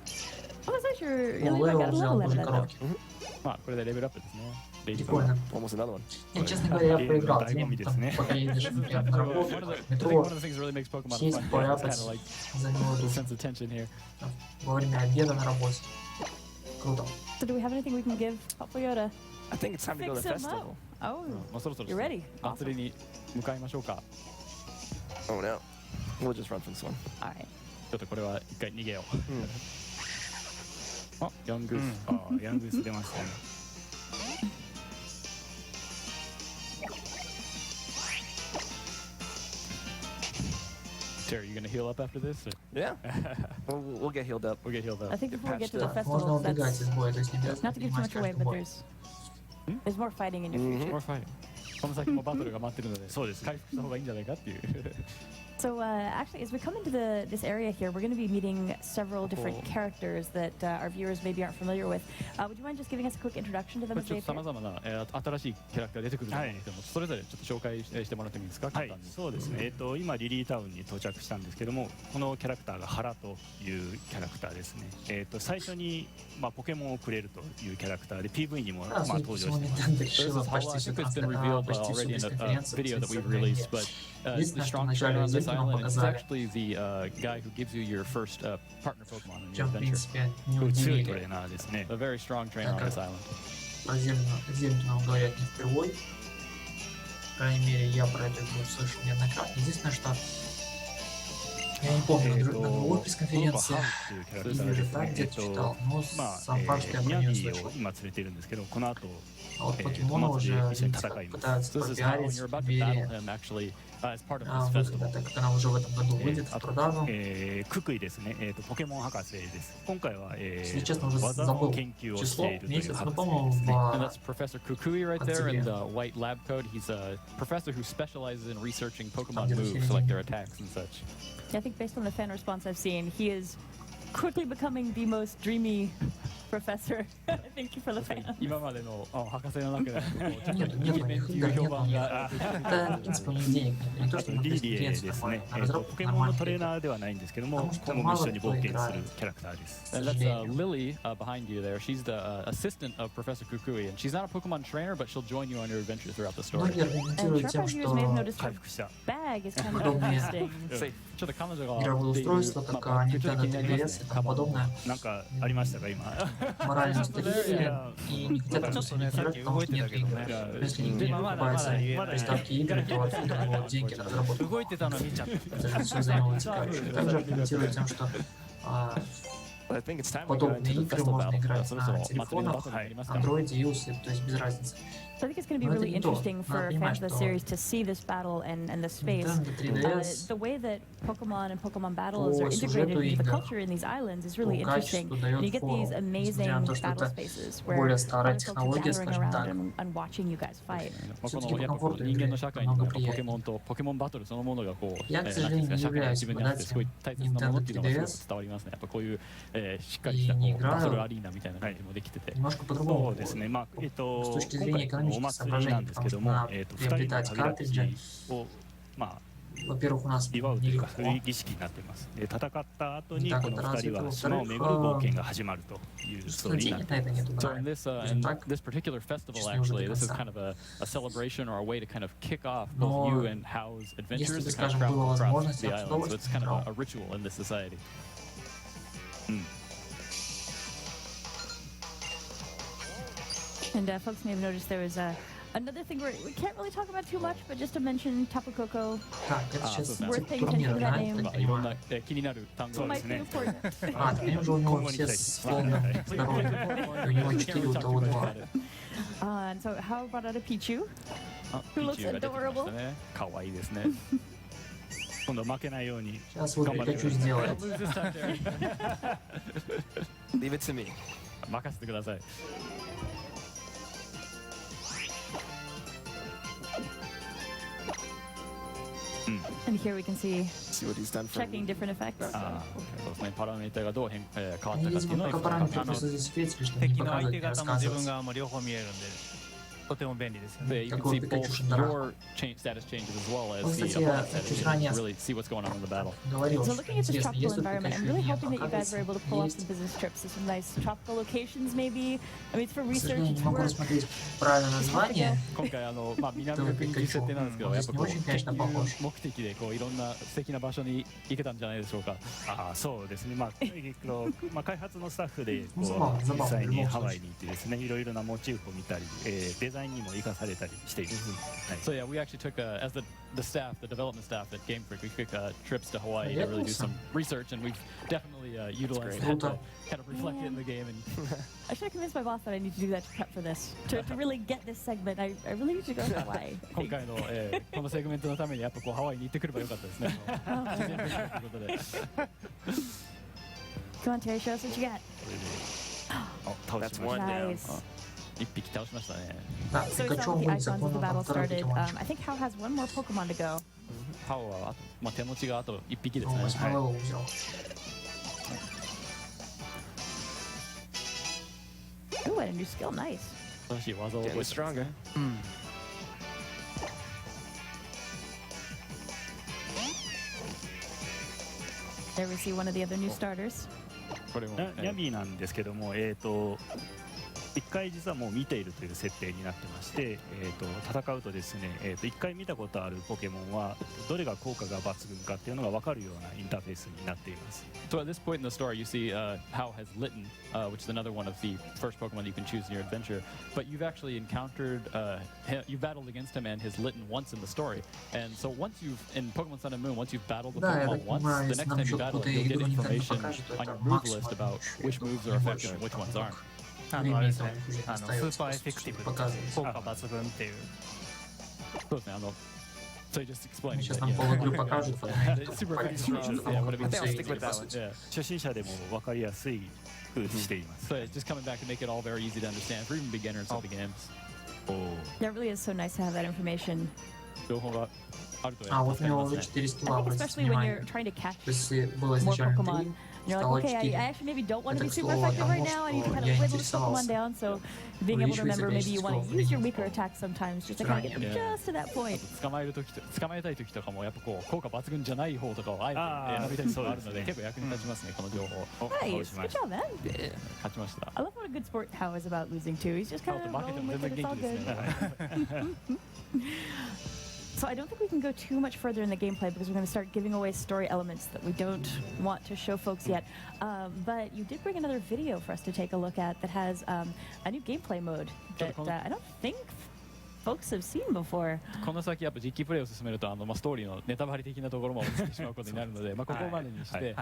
Oh, that's nice. You're О, really Лео got a взял level out тоже of that. коробки. まあこれでレベルアップですね。Прикольно. Almost another one. Нет, честно говоря, я поиграл. Там, пока едешь, например, на работу, в метро, One of the things that really makes Pokemon сесть, fun is порядок, kind of like за него the душ. sense of tension here. Во время обеда на работе. Круто. So do we have anything we can give Popoyota? I think it's time to go to Fix the him up. festival. Oh, もうそろそろ you're ready. 祭りに向かいましょうか。 Oh no. We'll just run from this one. All right. ちょっとこれは一回逃げよう。あ、ヤングース。ヤングース出ましたね。Terry, you gonna heal up after this? Yeah. We'll get healed up. We'll get healed up. I think before we get to the Можно festival, убегать that's из боя, то есть не обязательно not to give too принимать much away, каждый but бой. there's more fighting in your future. More fighting. この先もバトルが待ってるので、そうですね。回復した方がいいんじゃないかっていう。 So actually, as we come into this area here, we're going to be meeting several different characters that our viewers maybe aren't familiar with. Would you mind just giving us a quick introduction to them これ as ちょ they っと appear? 様々な新しいキャラクターが出てくると思うんですけども、それぞれちょっと紹介してもらってもいいですか。はい、そうですね。今リリータウンに到着したんですけども、このキャラクターが原というキャラクターですね。最初にポケモンをくれるというキャラクターで PV にも登場してます。 Nintendo This решила is почти всю It's been revealed already in a video that we've released, but the strong trainer on this island is actually the guy who gives you your first partner Pokemon in your Чем, в adventure. принципе, не 強いト удивили. レーナーですね。 A very strong trainer on this island. Про Зельду нам говорят не впервой. По крайней мере, я про эту игру слышал неоднократно. Единственное, что я не помню, на другой пресс-конференции или так где-то читал, но сам факт, что я про ニャ нее ビー слышал. を今連れてるんですけど、この後 А вот покемона この後 уже で一緒に戦います。 пытаются So this is how when пропиарить you're в about to battle мире him, actually, as part of this выхода, festival. так как она уже в этом году выйдет в продажу. ククイですね。ポケモン博士です。今回は、 Если честно, уже 技の забыл 研究をし число, ているという месяц, 博 но, 士 по-моему, ですね。 And в that's Professor Kukui right there in the white lab coat. He's a professor who specializes in researching Pokemon moves, like their attacks and such. I think based on the fan response I've seen, he is quickly becoming the most dreamy professor. Thank you for the fan. 今までの博士の中でちょっ Нет, と нет, イケメン их っていう игр 評 нет, 判が это, в принципе, у них денег нет. Не то, あ что と на リリエで пресс-конференцию す нормально, ね。 на разработку ポケモンの нормально. トレーナーではないんですけども、потому что 今後も一緒に冒険す мало る кто キャラクターです。 And that's Lily behind you there. She's the assistant of Professor Kukui, and she's not a Pokemon trainer, but she'll join you on your adventure throughout the story. Многие аргументируют And тем, sharp viewers may have что noticed her 回復した。 bag is kind of Подобные. interesting. Safe. ちょっと彼女が игровые っていう устройства, как まあ Nintendo 気になります 3DS ね и тому подобное, なんかありましたか今？ морально устарели и не хотят Что-то просто не не играть, так, потому что нет выходит, игр. да. Если никто не покупается приставки игры, то отсюда будут деньги на разработку. 動いてたの見ちゃった。 Это же все взаимовытекающее. Также аргументируют тем, что But I think it's time we go подобные into the игры festival можно battle. играть そろそ на ろ祭りのバ телефонах, トルになりますか Android, iOS, то есть без разницы. So I think it's going to be Но это really не то. interesting for Надо fans понимать, of the что series to see this battle and the space. Nintendo 3DS The way that Pokemon and Pokemon battles are по integrated сюжету into the игр, culture in these islands is really по interesting. качеству And дает you get these фору, amazing несмотря на то, что battle это spaces where более other старая folks are технология, gathering скажем around так. and watching you guys fight. まあこ Все-таки のやっぱこ комфорт う人間の社会にもやっぱ игры ポケモンとポケモンバトルそのものがこう Я, к なんていうん сожалению, ですか не 社会の являюсь 一部にあってすごい大切なものっていうのがすごく Nintendo 伝わりますね。やっぱこういうしっかりしたこ И не う играю. バトルアリーナみたいな感じもできてて。 Немножко そ по-другому. うですね。まあс 今 точки 回 зрения お экономических 祭りなん соображений, ですけ потому ど что も、 надо 2人の приобретать 限られた時 картриджи. をまあ Во-первых, у нас 祝うというかそういう нелегко. 儀式になっています。で戦った後にТак この это 2人 развито. は島を巡る冒険が始まるというストーリーになっ Денег てい на ます。 это нету. So да. in this Скажем так, this particular festival, честно, уже actually, до this is конца. kind of a celebration or a way to kind of kick off Но both you and Hao's adventures бы, to kind of скажем, travel была across возможность, the я с island. So it's kind of удовольствием a ritual in this society. うん。And folks may have noticed there was another thing we can't really talk about too much, but just to mention Tapu Koko. Так, это сейчас Worth paying attention to that name. いろんな気になる単語 It が might be important. А, теперь уже у него все с полным здоровьем. У него 4, у того 2. And so how about Pichu? ピ Who ーチ looks ューが出てきました adorable. ね。可愛いですね。今度負けないように Сейчас вот 頑張ってく Пикачу ださい。 сделает. Lose this time, Derek. Leave it to me. 任せてください。And here we can see See what he's done for checking different effects. そうですね。パラメーターがどう変わったかって Они, いう видимо, のを пока параметры просто засветили, чтобы не 敵の相 показывать, 手 не 方も自分 рассказывать. 側も両方見えるんでとても便利ですよね。 You can Какого see Пикачу both Шандарах. your status changes as well as Вот, the кстати, opponent's я чуть status ранее changes. Really see what's going on in the battle. Говорил, So что looking at this интересно, tropical есть тут environment, I'm Пикачу really или нет, hoping that you guys оказывается, were able to pull off есть. some business trips to some nice tropical locations maybe. I mean, it's for К research, сожалению, it's не могу work. рассмотреть правильное название. 今回南の国っていう設定なんですけど、やっぱこう研究目的でこういろんな素敵な場所に行けたんじゃないでしょうか。ああそうですね、開発のスタッフでこうそう実際にハワイに行ってですね、いろいろなモチーフを見たり、デザインにも生かされたりしています。So yeah, we actually took as the staff, the development staff at Game Freak, we took trips to Hawaii to really do some research, and we've definitely utilized that to kind of reflect it in the game. And I should have convinced my boss that I need to do that to prep for this. To really get this segment, I really need to go to Hawaii. 今回のこのセグメントのためにやっぱこうハワイに行ってくればよかったですね。自然勉強ということで。 Come on, Terry, show us what you got. 倒し That's まし one た。 Nice. 一匹倒しましたね。Так, So we Пикачу saw that the будет icons of the законом battle во второй started. матч. I think Hao has one more Pokemon to go. ハオは手持ちがあと一匹ですОн ね。 8 левел взял. Ooh, and a new skill. Nice. 新しい技を覚 Getting えてます。 stronger. There we see one of the other new starters. これもニャビーなんですけども、一回実はもう見ているという設定になってまして、戦うとですね、一回見たことあるポケモンはどれが効果が抜群かっていうのが分かるようなインターフェースになっています。 So at this point in the story, you see Hao has Litten, which is another one of the first Pokemon you can choose in your adventure. But you've actually encountered, you battled against him and his Litten once in the story. And so once you've, in Pokemon Sun and Moon, once you've battled the Да, я Pokemon так once, понимаю, the если next нам time you еще battle кто-то it, you'll get игру Nintendo information покажет, то on это your move list максимум about which еще moves are effective and which ones aren't. あれですね。スーパーエフェクティブ、効果抜群っていう。そうですね。So you just explained. Сейчас that, нам yeah. полуигру покажут, It's super effective. Yeah, whatever you I think I'll say. stick with that one. Yeah. 初心者でも分かりやすい風にしています。 So it's just coming back to make it all very easy to understand for even beginners of the games. That really is so nice to have that information. 情報があると А, やっ вот ぱ у 助かり него ます уже ね。 4 I скилла, think обратите especially when you're внимание. trying to catch То есть если было more изначально 3, Pokemon. And you're стало like, okay, 4. I actually maybe don't want to Это, be к super слову, effective right потому now. I need to что kind я of whittle this Pokemon интересовался. down. So being able to Увеличивается remember maybe you want to use your weaker количество attacks sometimes just to kind of get them Yeah. just to that point. 捕まえたい時とかもやっぱこう効果抜群じゃない方とかをあえて選びたいことがあるので結構役に立ちますねこの情報。 Nice. Good job, man. 勝ちました。 I love what a good sport Hao is about losing too. He's just kind of 負けて rolling も with 全 it. 然 It's all 元気ですね。 good. So I don't think we can go too much further in the gameplay because we're going to start giving away story elements that we don't want to show folks yet. But you did bring another video for us to take a look at that has a new gameplay mode that I don't think folks have seen before. この先やっぱ実機プレイを進めるとストーリーのネタバレ的なところも映ってしまうことになるのでここまでにして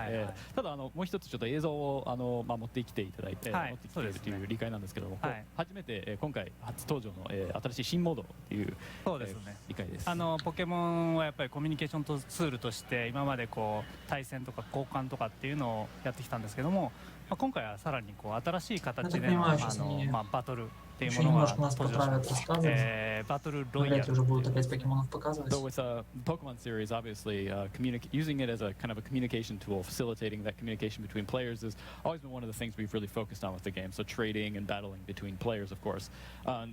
ただもう一つちょっと映像を持ってきていただいて持ってきているという理解なんですけども初めて今回初登場の新しい新モードっていう理解です。ポケモンはやっぱりコミュニケーションツールとして今までこう対戦とか交換とかっていうのをやってきたんですけども今回はさらにこう新しい形でのバトルっていうものが登場します。バトルロイヤル。 Вряд ли уже будут опять покемонов показывать. So with the Pokemon series, obviously, using it as a kind of a communication tool, facilitating that communication between players has always been one of the things we've really focused on with the game. So trading and battling between players, of course.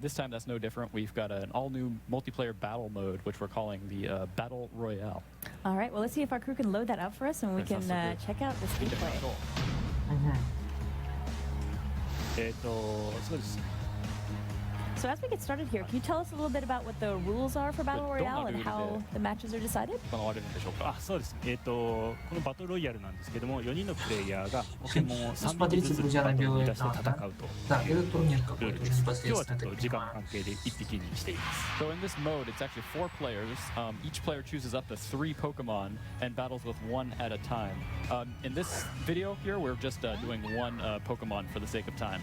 This time that's no different. We've got an all-new multiplayer battle mode, which we're calling the Battle Royale. All right, well, let's see if our crew can load that up for us and we can check out this gameplay. そうです。So as we get started here, can you tell us a little bit about what the rules are for Battle Royale and how the matches are decided? あ、そうです。このバトルロイヤルなんですけども、4人のプレイヤーがポケモンを3匹ずつバトルに出して戦うというルールです。今日はちょっと時間関係で1匹にしています。So in this mode, it's actually 4 players. Each player chooses up to 3 Pokemon and battles with 1 at a time. In this video here, we're just doing 1 Pokemon for the sake of time.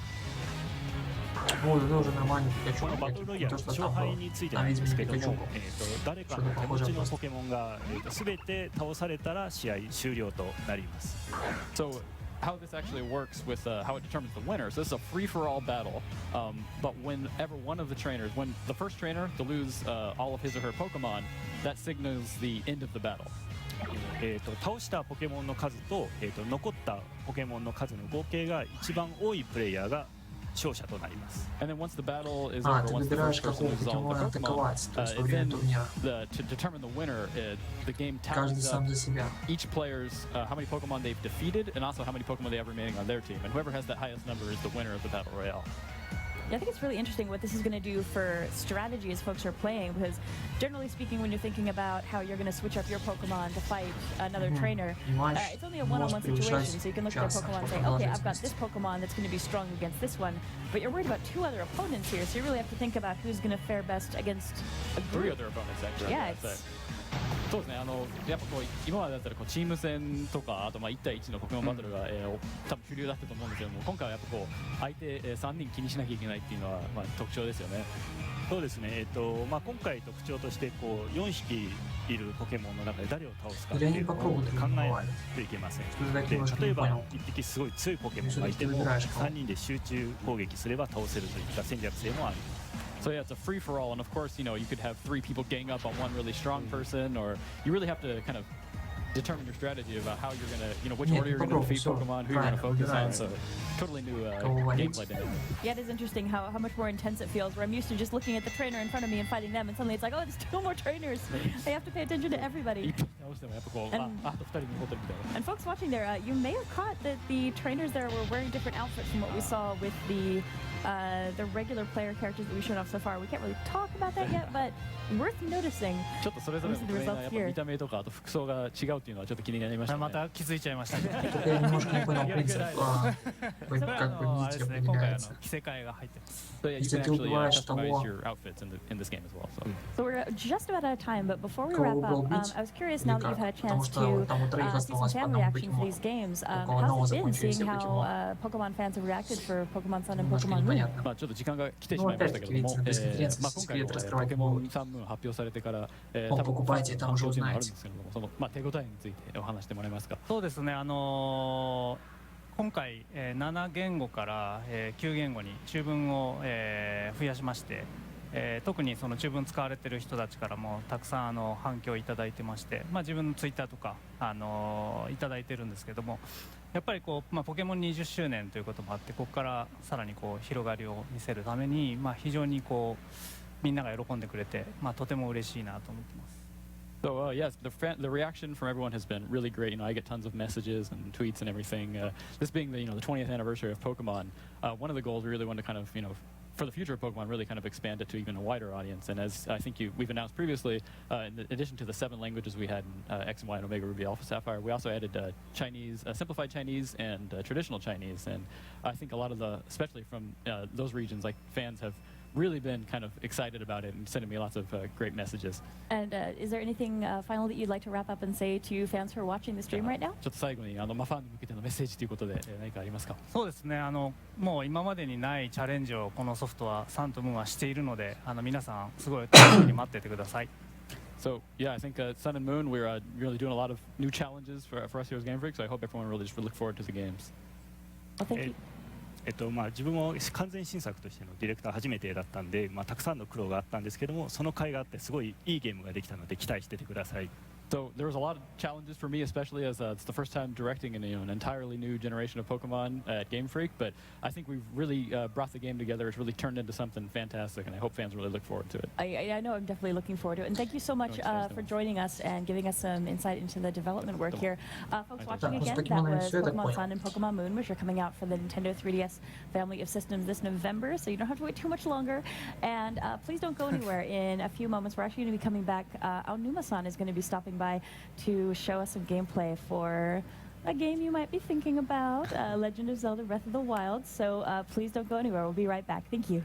このバトルロイヤルの勝敗についてなんですけども、誰かの手持ちのポケモンが全て倒されたら試合終了となります。So how this actually works with how it determines the winner. So this is a free-for-all battle, but whenever one of the trainers, when the first trainer to lose all of his or her Pokemon, that signals the end of the battle. 倒したポケモンの数と、残ったポケモンの数の合計が一番多いプレイヤーが勝者となります。And then once the battle is over, once the first person loses all of the Pokemon, then to determine the winner, the game tallies up each player's how many Pokemon they've defeated and also how many Pokemon they have remaining on their team. And whoever has that highest number is the winner of the Battle Royale. Yeah, I think it's really interesting what this is going to do for strategy as folks are playing, because generally speaking, when you're thinking about how you're going to switch up your Pokemon to fight another trainer, it's only a one-on-one situation, so you can look at their Pokemon and say, okay, I've got this Pokemon that's going to be strong against this one, but you're worried about 2 other opponents here, so you really have to think about who's going to fare best against a group. 3 other opponents, actually. Yeah, it's... そうですね、やっぱこう今までだったらこうチーム戦とかあとまあ1対1のポケモンバトルが、多分主流だったと思うんですけども、今回はやっぱこう相手、3人気にしなきゃいけないっていうのは、まあ、特徴ですよね。そうですね、まあ、今回特徴としてこう4匹いるポケモンの中で誰を倒すかっていうのを考えないといけません。で例えば1匹すごい強いポケモンがいても3人で集中攻撃すれば倒せるといった戦略性もあります。So yeah, it's a free-for-all, and of course, you know, you could have 3 people gang up on one really strong person, or you really have to kind of determine your strategy about how you're gonna, you know, which order you're gonna defeat Pokemon, who you're gonna focus on. So totally new gameplay dynamic. Yeah, it is interesting how much more intense it feels. Where I'm used to just looking at the trainer in front of me and fighting them, and suddenly it's like, oh, there's 2 more trainers. I have to pay attention to everybody. And folks watching there, you may have caught that the trainers there were wearing different outfits from what we saw with the regular player characters that we've shown off so far. We can't really talk about that yet, but worth noticing. ちょっとそれぞれのプレイヤーやっぱ見た目とかあと服装が違うっていうのはちょっと気になりましたね。また気づいちゃいましたね。Немножко не понял принцип, как бы видите, определяется. So yeah, you can actually customize your outfits in this game as well. So we're just about out of time, but before we wrap up, I was curious now that you've had a chance to see some fan reaction to these games. How's it been seeing how Pokemon fans have reacted for Pokemon Sun and Pokemon Moon? まあちょっと時間が来てしまいましたけども、まあ今回ポケモンサンムーン発表されてから、多分反響っていうのがあるんですけれども、そのまあ手応えについてお話してもらえますか。そうですね。今回、7言語から、9言語に中文を、増やしまして、特にその中文使われている人たちからもたくさん反響をいただいてまして、まあ、自分のツイッターとか、いただいてるんですけども、やっぱりこう、まあ、ポケモン20周年ということもあって、ここからさらにこう広がりを見せるために、まあ、非常にこうみんなが喜んでくれて、まあ、とても嬉しいなと思ってます。So yes, the reaction from everyone has been really great. You know, I get tons of messages and tweets and everything. This being the 20th anniversary of Pokemon, one of the goals we really want to kind of for the future of Pokemon, really kind of expand it to even a wider audience. And as I think we've announced previously, in addition to the 7 languages we had in X and Y and Omega Ruby Alpha Sapphire, we also added Chinese, simplified Chinese, and traditional Chinese. And I think a lot of especially from those regions, like fans have really been kind of excited about it and sending me lots of great messages. And is there anything final that you'd like to wrap up and say to fans who are watching the stream right now? ちょっと最後にファンに向けてのメッセージということで何かありますか？そうですね。もう今までにないチャレンジをこのソフトはサンとムーンはしているので、皆さんすごい楽しみに待っててください。So yeah, I think Sun and Moon, we're really doing a lot of new challenges for us here as Game Freak. So I hope everyone really just look forward to the games. Well, thank you. まあ、自分も完全新作としてのディレクター初めてだったんで、まあ、たくさんの苦労があったんですけども、その甲斐があってすごいいいゲームができたので期待しててください。So there was a lot of challenges for me, especially as it's the first time directing an entirely new generation of Pokemon at Game Freak. But I think we've really brought the game together. It's really turned into something fantastic, and I hope fans really look forward to it. I know I'm definitely looking forward to it. And thank you so much for joining us and giving us some insight into the development work here. Folks watching again, that was Pokemon Sun and Pokemon Moon, which are coming out for the Nintendo 3DS family of systems this November, so you don't have to wait too much longer. And please don't go anywhere. In a few moments, we're actually going to be coming back. Aonuma-san is going to be stopping by to show us some gameplay for a game you might be thinking about, Legend of Zelda Breath of the Wild. So please don't go anywhere. We'll be right back. Thank you.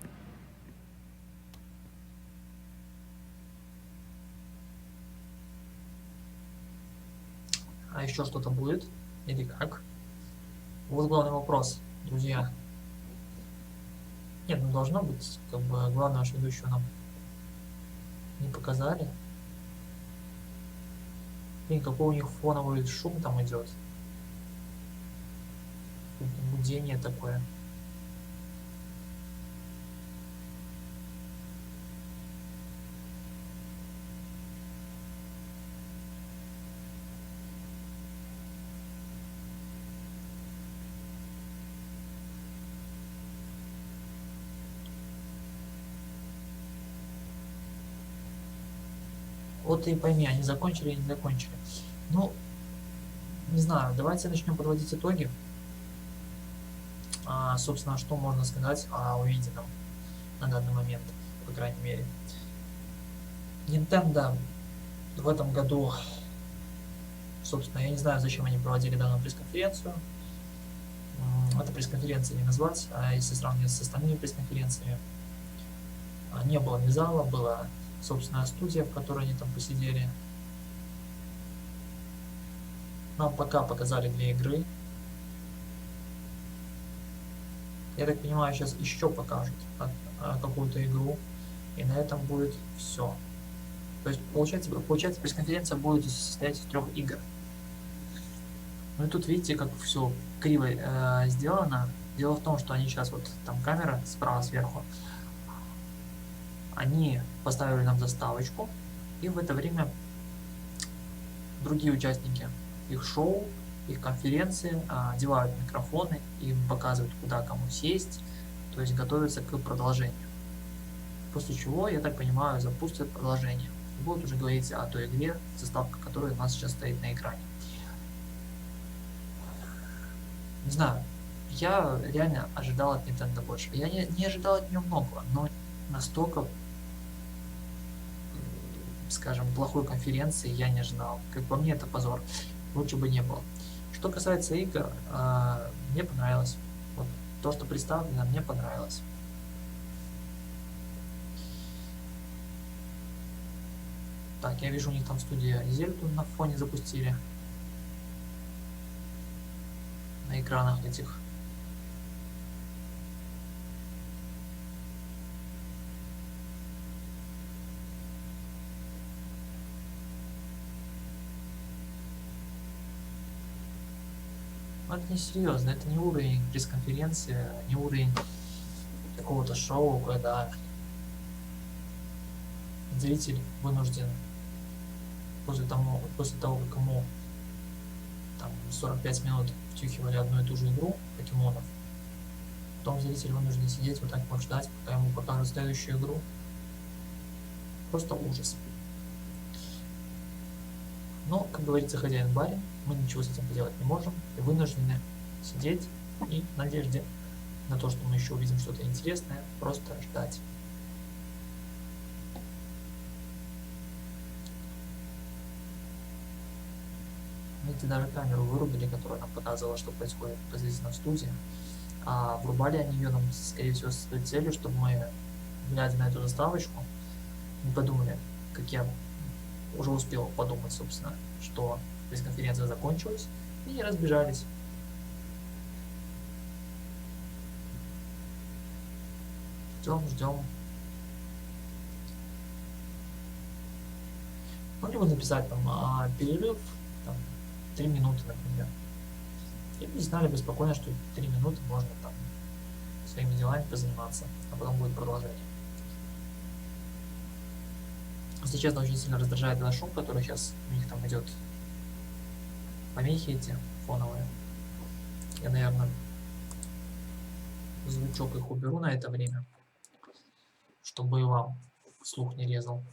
А еще что-то будет? Или как? Вот главный вопрос, друзья. Нет, ну должно быть, как бы главное, наш ведущего нам не показали. И какой у них фоновый шум там идет. Гудение такое. Вот и пойми, они закончили или не закончили. Ну, не знаю, давайте начнем подводить итоги. Собственно, что можно сказать о увиденном на данный момент, по крайней мере. Nintendo в этом году, собственно, я не знаю, зачем они проводили данную пресс-конференцию. Это пресс-конференция не назвать, а если сравнивать с остальными пресс-конференциями, не было ни зала, была собственная студия, в которой они там посидели. Нам пока показали 2 игры. Я так понимаю, сейчас еще покажут какую-то игру. И на этом будет все. То есть получается пресс-конференция будет состоять из 3 игр. Ну и тут видите, как все криво сделано. Дело в том, что они сейчас, вот там камера справа сверху, они поставили нам заставочку, и в это время другие участники их шоу, их конференции одевают микрофоны, им показывают, куда кому сесть, то есть готовятся к продолжению. После чего, я так понимаю, запустят продолжение. И будут уже говорить о той игре, заставка которой у нас сейчас стоит на экране. Не знаю, я реально ожидал от Nintendo больше. Я не ожидал от нее многого, но настолько, скажем, плохой конференции я не ожидал. Как по мне, это позор. Лучше бы не было. Что касается игр, мне понравилось. Вот то, что представлено, мне понравилось. Так, я вижу, у них там студия Зельду на фоне запустили. На экранах этих. Но это не серьезно, это не уровень пресс-конференции, не уровень какого-то шоу, когда зритель вынужден после того, как ему там 45 минут втюхивали одну и ту же игру покемонов, потом зритель вынужден сидеть вот так вот ждать, пока ему покажут следующую игру. Просто ужас. Но, как говорится, хозяин барин, мы ничего с этим поделать не можем и вынуждены сидеть и в надежде на то, что мы еще увидим что-то интересное, просто ждать. Видите, даже камеру вырубили, которая нам показывала, что происходит непосредственно в студии. А врубали они ее нам, скорее всего, с той целью, чтобы мы, глядя на эту заставочку, не подумали, как я уже успел подумать, собственно, что пресс-конференция закончилась, и не разбежались. Ждем. Могли бы написать там перерыв, там, 3 минуты, например. И не знали бы спокойно, что 3 минуты можно там своими делами позаниматься, а потом будет продолжение. Если честно, очень сильно раздражает этот шум, который сейчас у них там идет. Помехи эти фоновые. Я, наверное, звучок их уберу на это время, чтобы и вам слух не резал.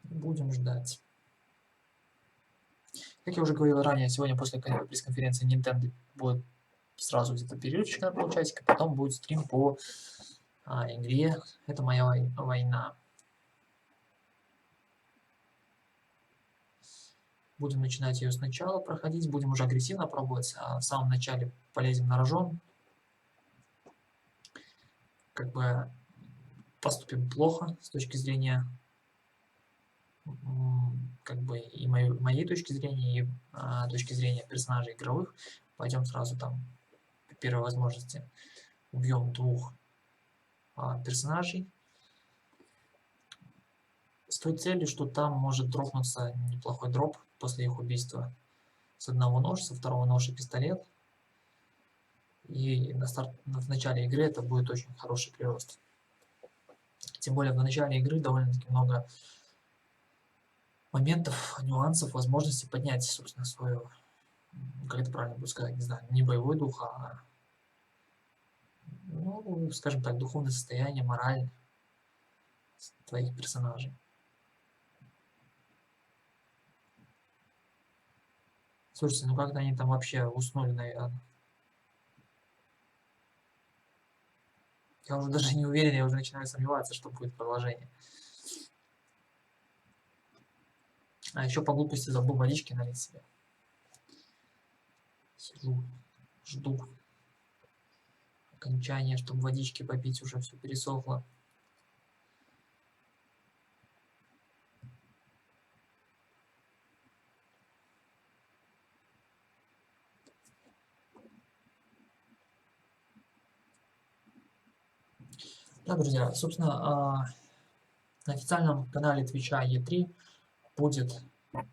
Будем ждать. Как я уже говорил ранее, сегодня после пресс-конференции Nintendo будет сразу где-то перерывчик на полчасика, потом будет стрим по игре «Это моя война». Будем начинать ее сначала проходить, будем уже агрессивно пробовать, а в самом начале полезем на рожон. Как бы поступим плохо с точки зрения как бы и моей точки зрения, и точки зрения персонажей игровых. Пойдем сразу там по первой возможности убьем 2 персонажей. С той целью, что там может дропнуться неплохой дроп после их убийства. С одного ножа, со второго ножа пистолет. И в начале игры это будет очень хороший прирост. Тем более в начале игры довольно-таки много моментов, нюансов, возможностей поднять, собственно, свою, как это правильно будет сказать, не знаю, не боевой дух, а, ну, скажем так, духовное состояние, мораль твоих персонажей. Слушайте, ну как-то они там вообще уснули, наверное. Я уже даже не уверен, я уже начинаю сомневаться, что будет продолжение. А еще по глупости забыл водички налить себе. Сижу, жду окончания, чтобы водички попить, уже все пересохло. Да, друзья, собственно, на официальном канале Твича E3 будет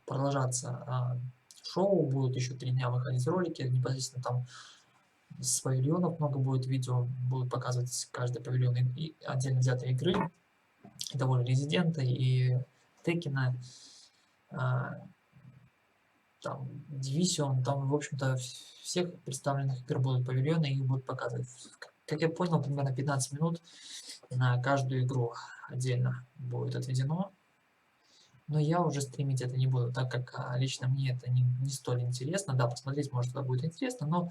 продолжаться шоу, будут еще 3 дня выходить ролики, непосредственно там с павильонов много будет видео, будут показывать каждый павильон и отдельно взятой игры, и того же Резидента, и Текина, там Division, там, в общем-то, всех представленных игр будут павильоны, и их будут показывать. Как я понял, примерно 15 минут на каждую игру отдельно будет отведено. Но я уже стримить это не буду, так как лично мне это не столь интересно. Да, посмотреть, может, это будет интересно, но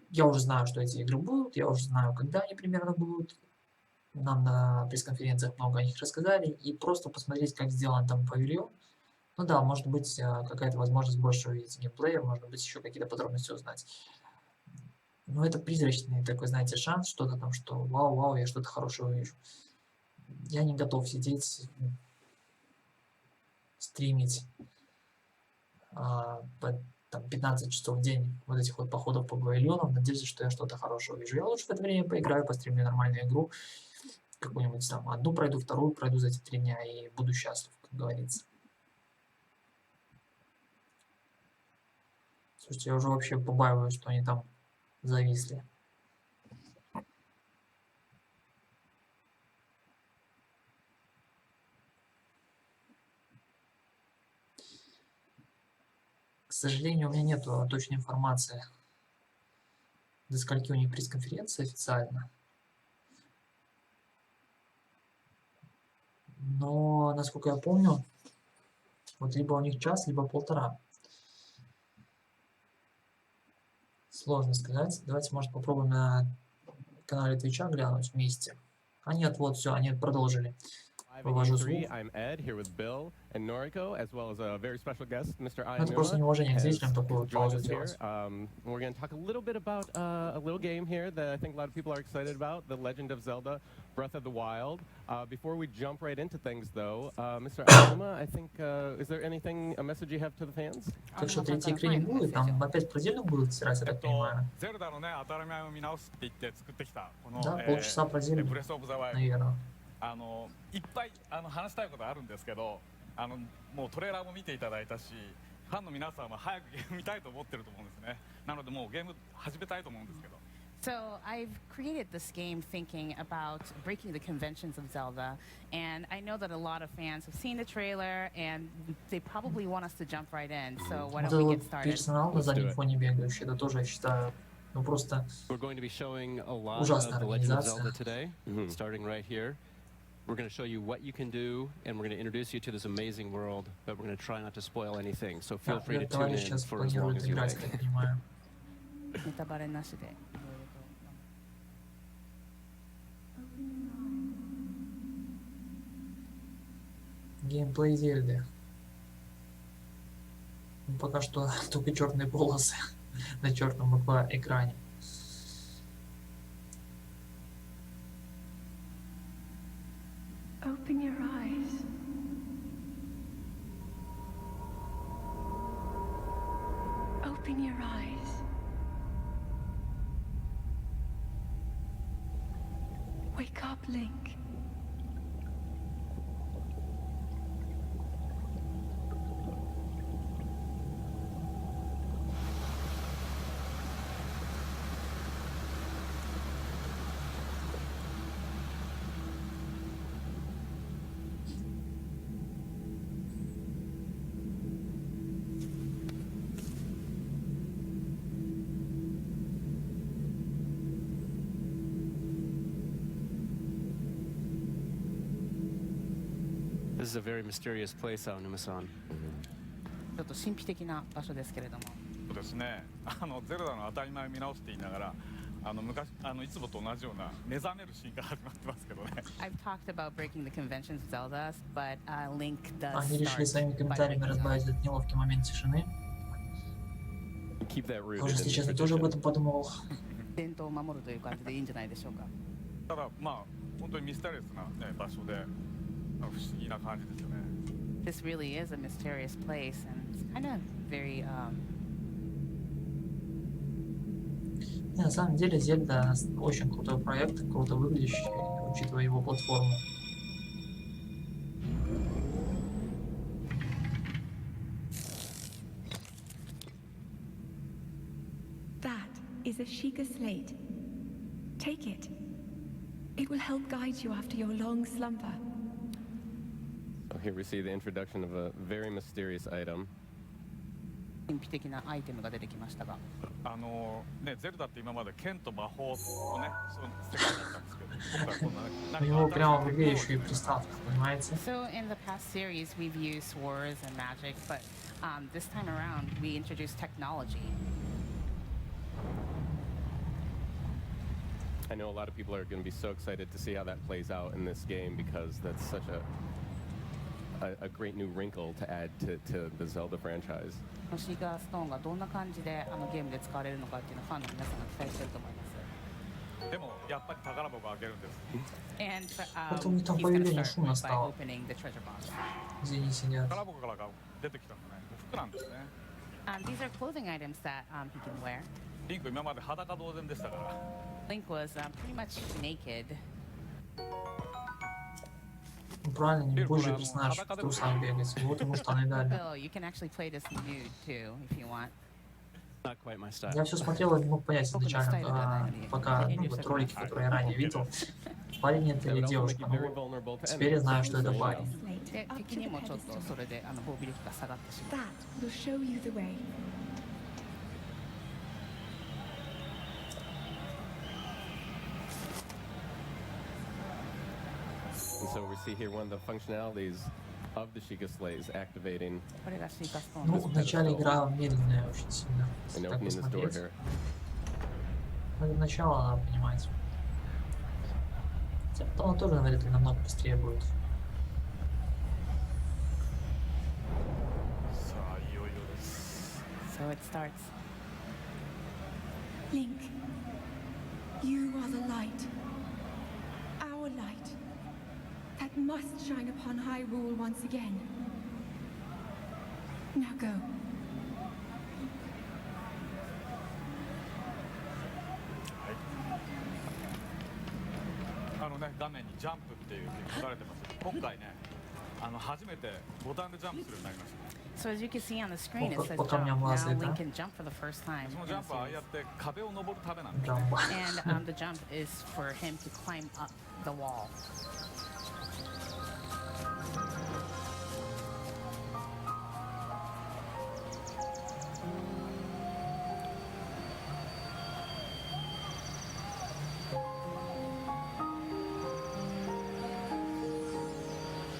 я уже знаю, что эти игры будут, я уже знаю, когда они примерно будут. Нам на пресс-конференциях много о них рассказали, и просто посмотреть, как сделан там павильон. Ну да, может быть, какая-то возможность больше увидеть геймплея, может быть, еще какие-то подробности узнать. Но это призрачный такой, знаете, шанс, что-то там, что вау-вау, я что-то хорошее увижу. Я не готов сидеть, стримить там, 15 часов в день вот этих вот походов по павильонам, в надежде, что я что-то хорошее увижу. Я лучше в это время поиграю, постримлю нормальную игру, какую-нибудь там, одну пройду, вторую пройду за эти 3 дня и буду счастлив, как говорится. Слушайте, я уже вообще побаиваюсь, что они там зависли. К сожалению, у меня нет точной информации, до скольки у них пресс-конференция официально. Но, насколько я помню, вот либо у них час, либо 1,5. Сложно сказать. Давайте, может, попробуем на канале Твича глянуть вместе. А нет, вот все, они продолжили. Вывожу звук. Это просто неуважение к зрителям такую вот паузу делать. We're going to talk a little bit about a little game here that I think a lot of people are excited about, the Legend of Zelda, Breath of the Wild. Before we jump right into things, though, Mr. Azuma, I think, is there anything, a message you have to the fans? Так что третьей игры не будет, там опять про Зельду будут стирать, я так понимаю. Да, полчаса про Зельду, наверное. いっぱい話したいことあるんですけど、もうトレーラーも見ていただいたし、ファンの皆さんは早くゲーム見たいと思ってると思うんですね。なのでもうゲーム始めたいと思うんですけど。So I've created this game thinking about breaking the conventions of Zelda, and I know that a lot of fans have seen the trailer, and they probably want us to jump right in. So why don't we get started? Персонал на заднем фоне бегающий, это тоже, я считаю, ну просто ужасная организация. Starting right here. We're going to show you what you can do, and we're going to introduce you to this amazing world, but we're going to try not to spoil anything. So feel free to tune in for as long as you like. Геймплей Зельды. Пока что только черные полосы на черном экране. Open your eyes. Open your eyes. Wake up, Link. This is a very mysterious place, Aonuma-san. ちょっと神秘的な場所ですけれども。そうですね。ゼルダの当たり前を見直して言いながら、昔いつもと同じような目覚めるシーンから始まってますけどね。I've talked about breaking the conventions of Zelda, but Link does. Они решили своими комментариями разбавить этот неловкий момент тишины. Тоже, если честно, тоже об этом подумал. 伝統を守るという感じでいいんじゃないでしょうか。ただまあ本当にミステリアスなね場所で。不思議な感じですよね。This really is a mysterious place, and it's kind of very. На самом деле, Зельда очень крутой проект, круто выглядящий, учитывая его платформу. That is a Sheikah slate. Take it. It will help guide you after your long slumber. Here we see the introduction of a very mysterious item. 神秘的なアイテムが出てきましたが。ね、ゼルダって今まで剣と魔法のね、そう世界だったんですけど、今回こんなУ него прямо выглядящие приставки, понимаете? So in the past series, we've used swords and magic, but this time around, we introduced technology. I know a lot of people are going to be so excited to see how that plays out in this game because that's such a great new wrinkle to add to the Zelda franchise. シーカーストーンがどんな感じでゲームで使われるのかっていうのをファンの皆さんが期待してると思います。でもやっぱり宝箱を開けるんです。And Потом там he's going to появление start шума by стало. opening the treasure box. Извини, сидят. 宝箱から出てきたのね、服なんですね。These are clothing items that he can wear. リンク今まで裸同然でしたから。Link was pretty much naked. Правильно, не позже персонаж в трусах бегать. Вот ему штаны дали. Bill, you can actually play this nude too, if you want. Not quite my style. Я все смотрел и не мог понять изначально, пока вот ролики, которые я ранее видел, парень это или девушка. Ну, теперь я знаю, что это парень.敵にもちょっとそれで防御力が下がってしまう。That will show you the way. And so we see here one of the functionalities of the Sheikah slate is activating. これがシーカーストーン。Ну, в начале игра медленная очень сильно. And Так opening this door посмотреть. here. Это начало надо понимать. Хотя потом она тоже, наверное, намного быстрее будет. So it starts. Link, you are the light. Our light. That must shine upon Hyrule once again. Now go. 画面にジャンプっていうふうに書かれてます。今回ね、初めてボタンでジャンプするようになりました。 So as you can see on the screen, it says Пока jump. меня Now млазает, Link да? can jump for the first time. その in ジャ the ンプはああや series. って壁を登るためなんです。 Джамба. And the jump is for him to climb up the wall.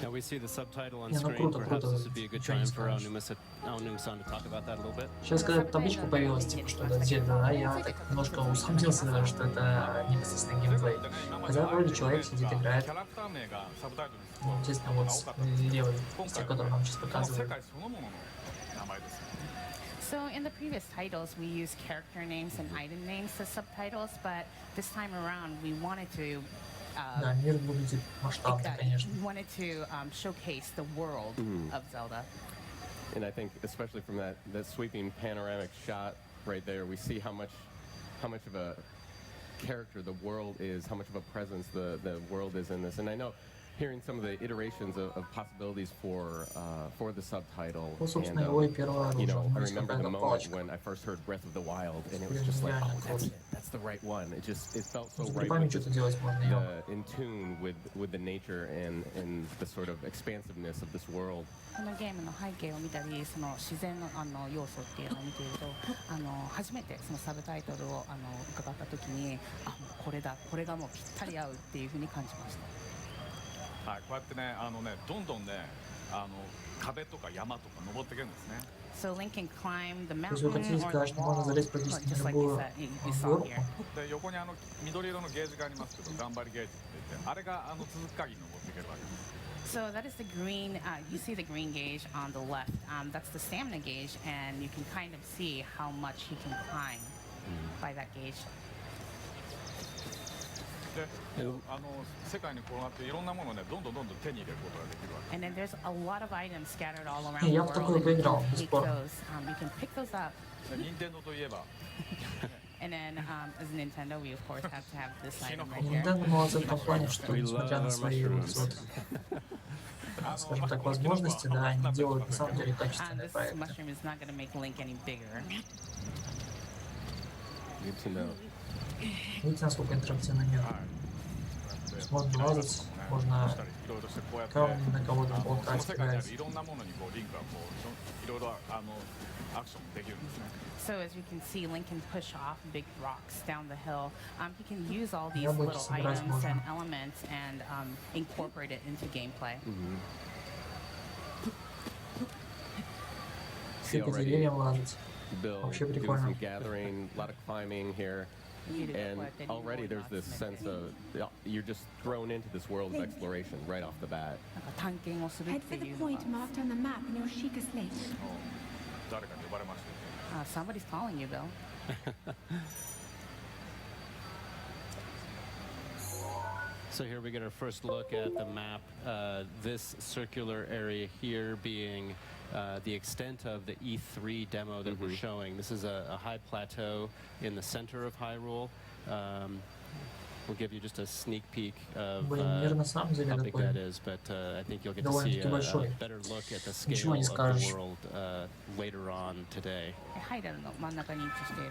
Now we see the subtitle on Не, ну screen. круто, Perhaps круто. this would be a good Ничего не time for скажешь. Aonuma-san to talk about that a little bit. Сейчас, когда табличка появилась, типа, что это Зельда, да, я так немножко усомнился даже, что это непосредственно геймплей. Хотя вроде человек сидит, играет. キャラクター名がサブタイトルにする Ну, естественно, вот 青かったんです левый, 今 те, 回 которые は нам сейчас この世 показывают. 界そのものの名前です。 So in the previous titles, we used character names and item names as subtitles, but this time around, we wanted to Да, мир выглядит масштабно, конечно. we wanted to showcase the world of Zelda. And I think, especially from that sweeping panoramic shot right there, we see how much of a character the world is, how much of a presence the world is in this. And I know, hearing some of the iterations of possibilities for the subtitle, Ну, and, собственно, его и первое you оружие. know, У I него есть remember the какая-то moment палочка. when I first heard Breath of the Wild, and it was just like, oh, that's it, that's the right one. It felt so С right грибами with что-то делать можно, ё. in tune with the nature and the sort of expansiveness of this world. このゲームの背景を見たり、その自然の要素っていうのを見ていると、初めてそのサブタイトルを伺った時に、あ、もうこれだ、これがもうぴったり合うっていうふうに感じました。はい、こうやってね、どんどんね、壁とか山とか登っていけるんですね。 So Link can climb the То есть вы mountain хотите or сказать, the что можно wall, залезть практически just на like you любую said, you saw горку? here. で横に緑色のゲージがありますけど、頑張りゲージって言って、あれが続く限り登っていけるわけです。 So that is the green, you see the green gauge on the left. That's the stamina gauge, and you can kind of see how much he can climb by that gauge. で、世界に転がっていろんなものをね、どんどん手に入れることができるわけ。 And then there's a lot of items scattered all around Я the в world. такую And you поиграл, can pick бесспорно. those. You can pick those up. で、任天堂といえば、 And then, as a Nintendo, we of course have to have this item right И here. Nintendo молодцы в том плане, что We несмотря love на our свои mushrooms. вот, скажем так, возможности, да, они делают на самом деле качественные This проекты. mushroom is not going to make Link any bigger. Good to know. Видите, насколько интерактивный мир. はい。 То есть можно лазать, можно したりいろいろしてこうやって камни на кого-то その болтать, 世界にある кидать. いろんなものにこうリンクがこういろいろアクションできるんですね。 So as you can see, Link can push off big rocks down the hill. He can use all these Яблоки little собирать items можно. and elements and incorporate it into gameplay. Все по already деревьям лазать. Bill Вообще doing прикольно. some gathering, a lot of climbing here. And already there's this sense of you're just thrown into this world of exploration right off the bat. なんか探検をするっ Head て for the いうのが point marked on the map in your Sheikah slate. 誰かに呼ばれました。 Somebody's calling you, Bill. So here we get our first look at the map. This circular area here being the extent of the E3 demo that we're showing. This is a high plateau in the center of Hyrule. We'll give you just a sneak peak of Блин, мир на самом деле how big такой that is, but I think you'll get to see довольно-таки a большой. better look at the Ничего scale не of the скажешь. world later on today. ハイラルの真ん中に位置している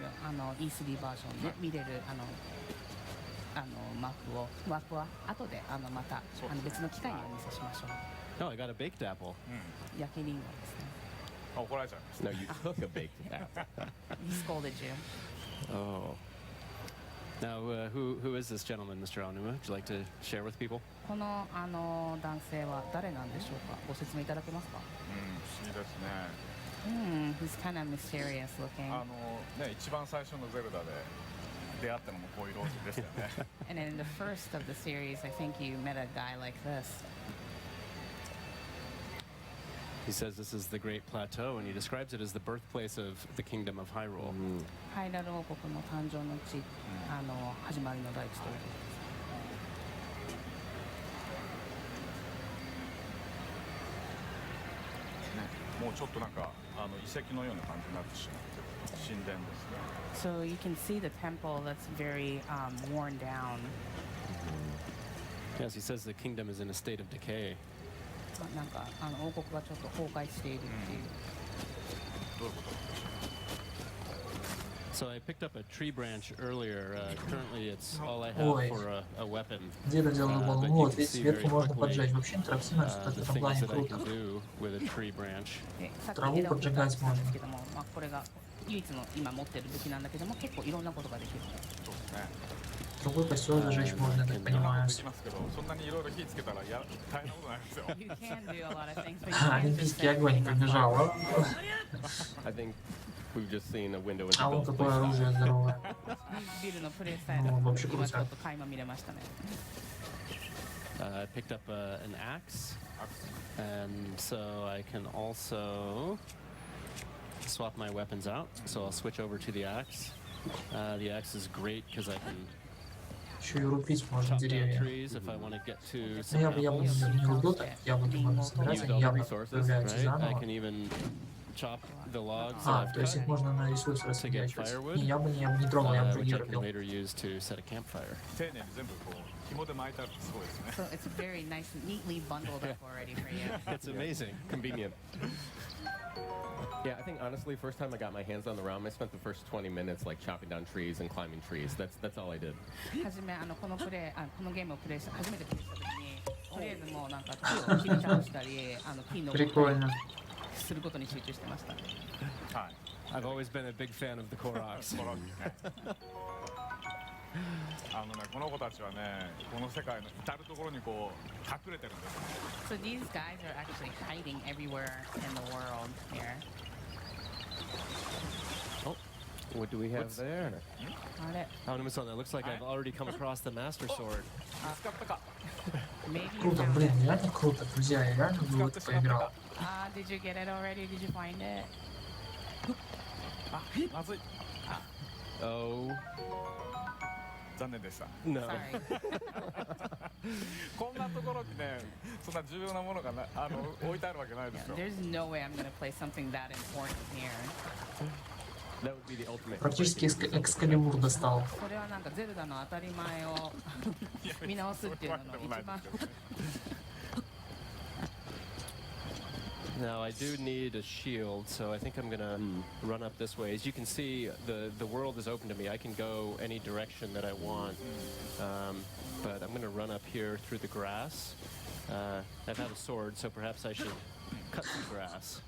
E3 バージョンで見れるマップは後でまた別の機会にお見せしましょう。 Oh, I got a baked apple. 焼きリンゴですね。あ、怒られちゃいました。 No, you took a baked apple. He scolded you. Oh. Now, who is this gentleman, Mr. Aonuma? Would you like to share with people? この男性は誰なんでしょうか。ご説明いただけますか。不思議ですね。He's kind of mysterious looking. ね、一番最初のゼルダで出会ったのもこういうローズでしたよね。 And in the first of the series, I think you met a guy like this. He says this is the Great Plateau, and he describes it as the birthplace of the Kingdom of Hyrule. ハイラル王国の誕生の地、始まりの大地という。もうちょっとなんか遺跡のような感じになってしまってる神殿ですね。 So you can see the temple that's very worn down. Yes, he says the kingdom is in a state of decay. なんか王国がちょっと崩壊しているっていう。So I picked up a tree branch earlier. Currently, it's all I have for a weapon. Зельда делала волну, вот видите, ветку можно поджечь. Вообще интерактивно, что the в этом things плане that I круто. can do with a tree branch. さっき枝を切ったんですけども、これが唯一の今持ってる武器なんだけども、結構いろんなことができる。そうですね。Другой костер зажечь можно, я так понимаю. できますけど、そんなにいろいろ火つけたら大変なことになりますよ。You can do a lot of things, but you can't Олимпийский огонь побежал. I think we've just seen a window in the А вот build. какое оружие здоровое. ビルのプレイスタイル、Ну, вообще 今ちょ круто. っと垣間見れましたね。I picked up an axe, and so I can also swap my weapons out. So I'll switch over to the axe. The axe is great because I can Еще и рубить можно chop down деревья. trees if I want to get to Ну, some яблоки apples. не рублю, так яблоки можно собирать, Use они all the явно resources, появляются Right? I заново. can even chop the logs А, that то I've есть их cut, можно на ресурсы to get распределять. firewood, Не, я бы не трогал, я бы уже which не I can рубил. later use to set a campfire. 丁寧に全部こう紐で巻いてあるってすごいですね。 So it's very nice, neatly bundled up already for you. It's amazing. Convenient. Yeah, I think honestly, first time I got my hands on the realm, I spent the first 20 minutes like chopping down trees and climbing trees. That's all I did. 初めこのゲームを初めてプレイした時に、とりあえずもうなんか木を切り倒したり、木のПрикольно. することに集中してました。はい。 I've always been a big fan of the Koroks. この子たちはね、この世界の至る所にこう隠れてるんです。 So these guys are actually hiding everywhere in the world here. What do we have there? あれ Oh, Numasan, it looks like I've already come across the Master Sword. 使ったか。 Maybe you Круто, found блин, it. реально круто, друзья, я реально в это поиграл. Did you get it already? Did you find it? あ、まずい。 Oh 残念でした。 no. Sorry. こんなところにね、そんな重要なものが置いてあるわけないで Yeah, すよ。 there's no way I'm gonna play something that important here. That would be the ultimate. Практически экскалибур достал. これはなんかゼルダの当たり前を見直すっていうのの一番 Now, I do need a shield, so I think I'm gonna run up this way. As you can see, the world is open to me. I can go any direction that I want, but I'm gonna run up here through the grass. I've had a sword, so perhaps I should cut some grass,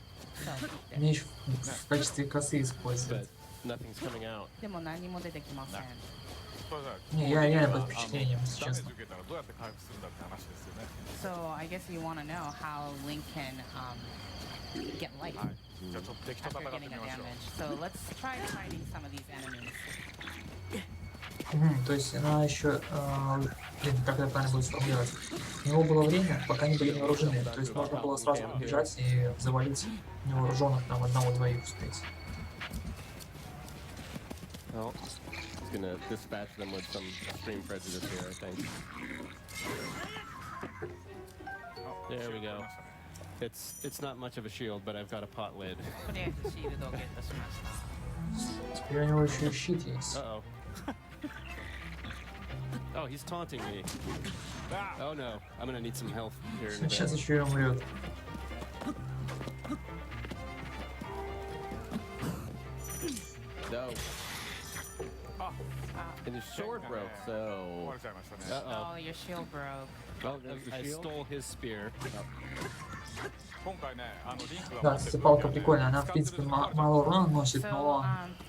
Меч в качестве косы использовать. but nothing's coming out. でも何も出てきません。これさ Не, я реально под впечатлением, ダメージ честно. 受けたらどうやって回復するんだって話ですよね。 So I guess you want to know how Link can get life はい。じゃあちょっと敵と after 戦って getting み a ましょう。 damage. So let's try fighting some of these enemies. То есть она еще, блин, как это правильно будет сформулировать? У него было время, пока не были вооружены. То есть можно было сразу побежать и завалить невооруженных, там, одного-двоих успеть. Well, he's gonna dispatch them with some extreme prejudice here, I think. There we go. It's not much of a shield, but I've got a pot lid. とりあえずシールドをゲットしました。 Теперь у него еще и щит есть. Uh-oh. Oh, he's taunting me. Oh no, I'm gonna need some health here in a Сейчас bit. еще и умрет. No. And his sword broke, 壊 so. れちゃいましたね。 Uh-oh. Oh, your shield broke. Oh, there's the I shield. stole his spear. 今回ね、リンクが Да, 持ってる кстати, палка прикольная. Она, в принципе, мало урона наносит, So но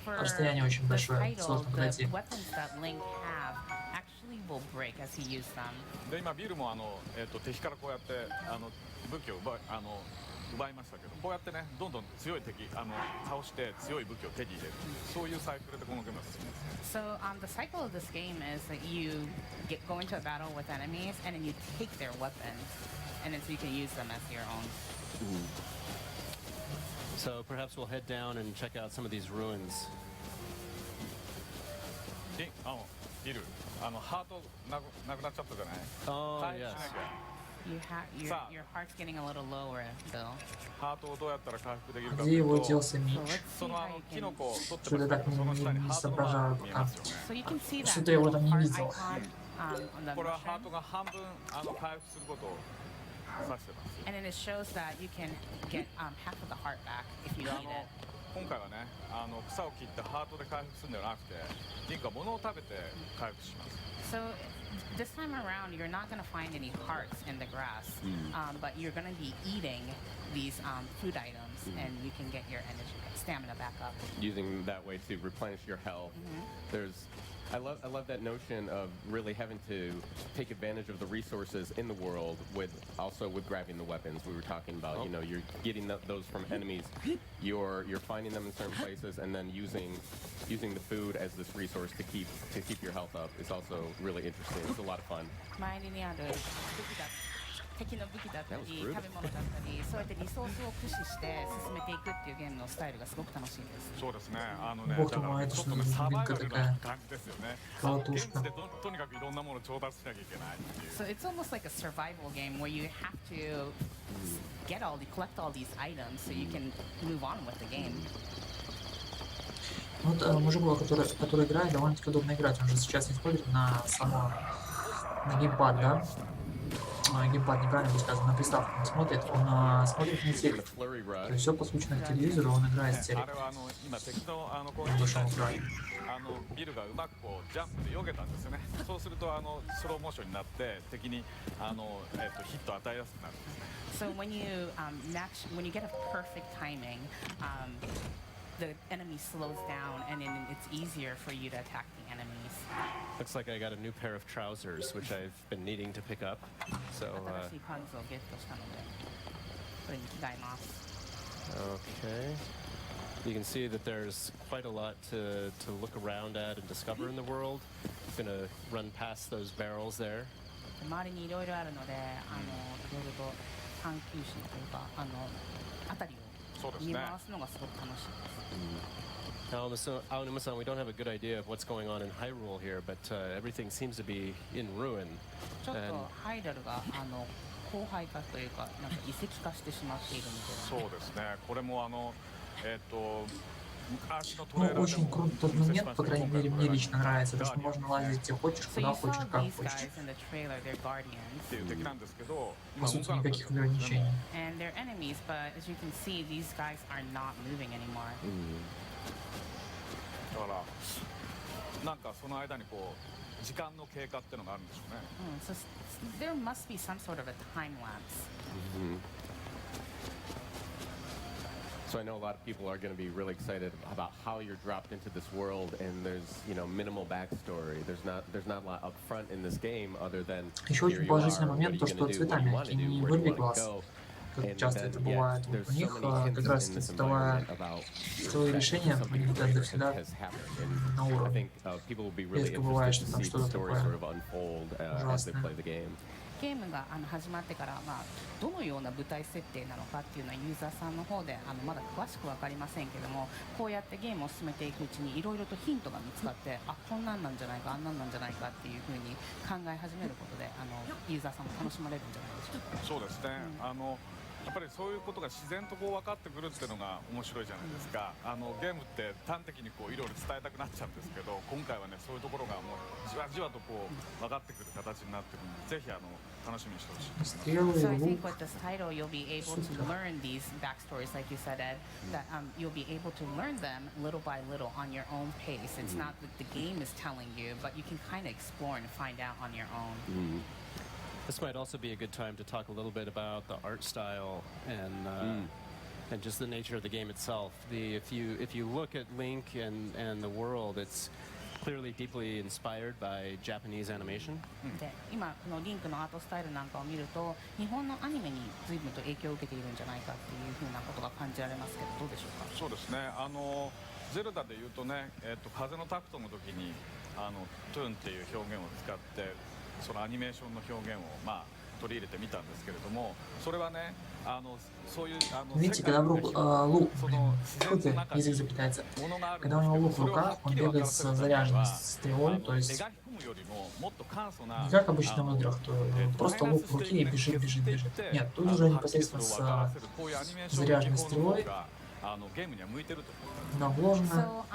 for расстояние очень the большое. title, Сложно the пройти. weapons that Link have actually will break as he uses them. で今ビルも敵からこうやって武器を奪いましたけど、こうやってねどんどん強い敵倒して強い武器を手に入れる、そういうサイクルでこのゲームは進みますね。 So the cycle of this game is that you go into a battle with enemies and then you take their weapons and then so you can use them as your own. So perhaps we'll head down and check out some of these ruins. ビルハートなくなっちゃったじゃない。 Oh 回復し yes. なきゃ。 Your heart's getting a little lower, Bill. ハートをどうやったら回復できるかと Где いう его と、 делся меч? そのキノコを取って Что-то ます так けど、その下に не ハートの соображаю マーク見え пока. ますよね。 So you can see that Что-то я его там не heart видел. icon on the これはハー mushroom. トが半分回復することを And then it shows that you can get half of the heart back if you eat it. 今回はね、草を切ってハートで回復するんではなくて、リンクは物を食べて回復します。So this time around, you're not going to find any hearts in the grass, but you're going to be eating these food items, and you can get your energy, stamina back up. Using that way to replenish your health. I love that notion of really having to take advantage of the resources in the world with grabbing the weapons we were talking about. You know, you're getting those from enemies, you're finding them in certain places, and then using the food as this resource to keep your health up is also really interesting. It's a lot of fun. 敵の武器だったり食べ物だったりそうやってリソースを駆使して進めていくっていうゲームのスタイルがすごく楽しいです。そうですね。だからちょっとねサバイバルな感じですよね。現地でとにかくいろんなものを調達しなきゃいけないっていう。So it's almost like a survival game where you have to collect all these items so you can move on with the game. Вот мужик, который играет, довольно-таки удобно играть. Он же сейчас не смотрит на геймпад, да? Геймпад неправильно будет сказано, на приставку он смотрит на телек. То есть все подключено к телевизору, он играет с телека. На большом экране. ビルがうまくこうジャンプで避けたんですよね。そうするとスローモーションになって敵にヒットを与えやすくなるんですね。So when you get a perfect timing, the enemy slows down and then it's easier for you to attack the enemies. Looks like I got a new pair of trousers, which I've been needing to pick up. So. Okay. You can see that there's quite a lot to look around at and discover in the world. I'm gonna run past those barrels there. 周りにいろいろあるので、いろいろと探求心というか辺りを見回すのがすごく楽しいです。Aonuma-san, we don't have a good idea of what's going on in Hyrule here, but everything seems to be in ruin. ちょっとハイラルが荒廃化というか、なんか遺跡化してしまっているみたいな。そうですね。これもНу, очень крут тот момент, по крайней мере, мне лично нравится, то, что можно лазить где хочешь, куда хочешь, как хочешь. По сути, никаких ограничений. だからなんかその間にこう時間の経過っていうのがあるんでしょうね。So there must be some sort of a time lapse. So I know a lot of people are going to be really excited about how you're dropped into this world, and there's minimal backstory. There's not a lot up front in this game other than. Еще очень положительный момент то, что цвета мягкие, не вырви глаз. Как часто это бывает у них, как раз цветовое решение у них даже всегда на уровне. Редко бывает, что там что-то такое ужасное. ゲームが始まってから、どのような舞台設定なのかっていうのはユーザーさんの方でまだ詳しく分かりませんけども、こうやってゲームを進めていくうちにいろいろとヒントが見つかって、こんなんなんじゃないか、あんなんなんじゃないかっていうふうに考え始めることでユーザーさんも楽しまれるんじゃないでしょうか。そうですね。やっぱりそういうことが自然とこう分かってくるっていうのが面白いじゃないですか。ゲームって端的にこういろいろ伝えたくなっちゃうんですけど、今回はねそういうところがもうじわじわとこう分かってくる形になってるので、ぜひ楽しみにしてほしいですね。So I think with this title you'll be able to learn these backstories, like you said, Ed, that you'll be able to learn them little by little on your own pace. It's not that the game is telling you, but you can kind of explore and find out on your own. This might also be a good time to talk a little bit about the art style and just the nature of the game itself. If you look at Link and the world, it's clearly deeply inspired by Japanese animation. で、今このリンクのアートスタイルなんかを見ると、日本のアニメに随分と影響を受けているんじゃないかっていうふうなことが感じられますけど、どうでしょうか。そうですね。ゼルダで言うとね、風のタクトの時にトゥーンっていう表現を使って。そのアニメーションの表現を取り入れてみたんですけれども、それはねそういう Видите, когда лук, язык заплетается, когда у него лук в руках, он бегает с заряженной стрелой, то есть не как обычно в играх, то просто лук в руке и бежит. Нет, тут уже непосредственно с заряженной стрелой. Да, вложено,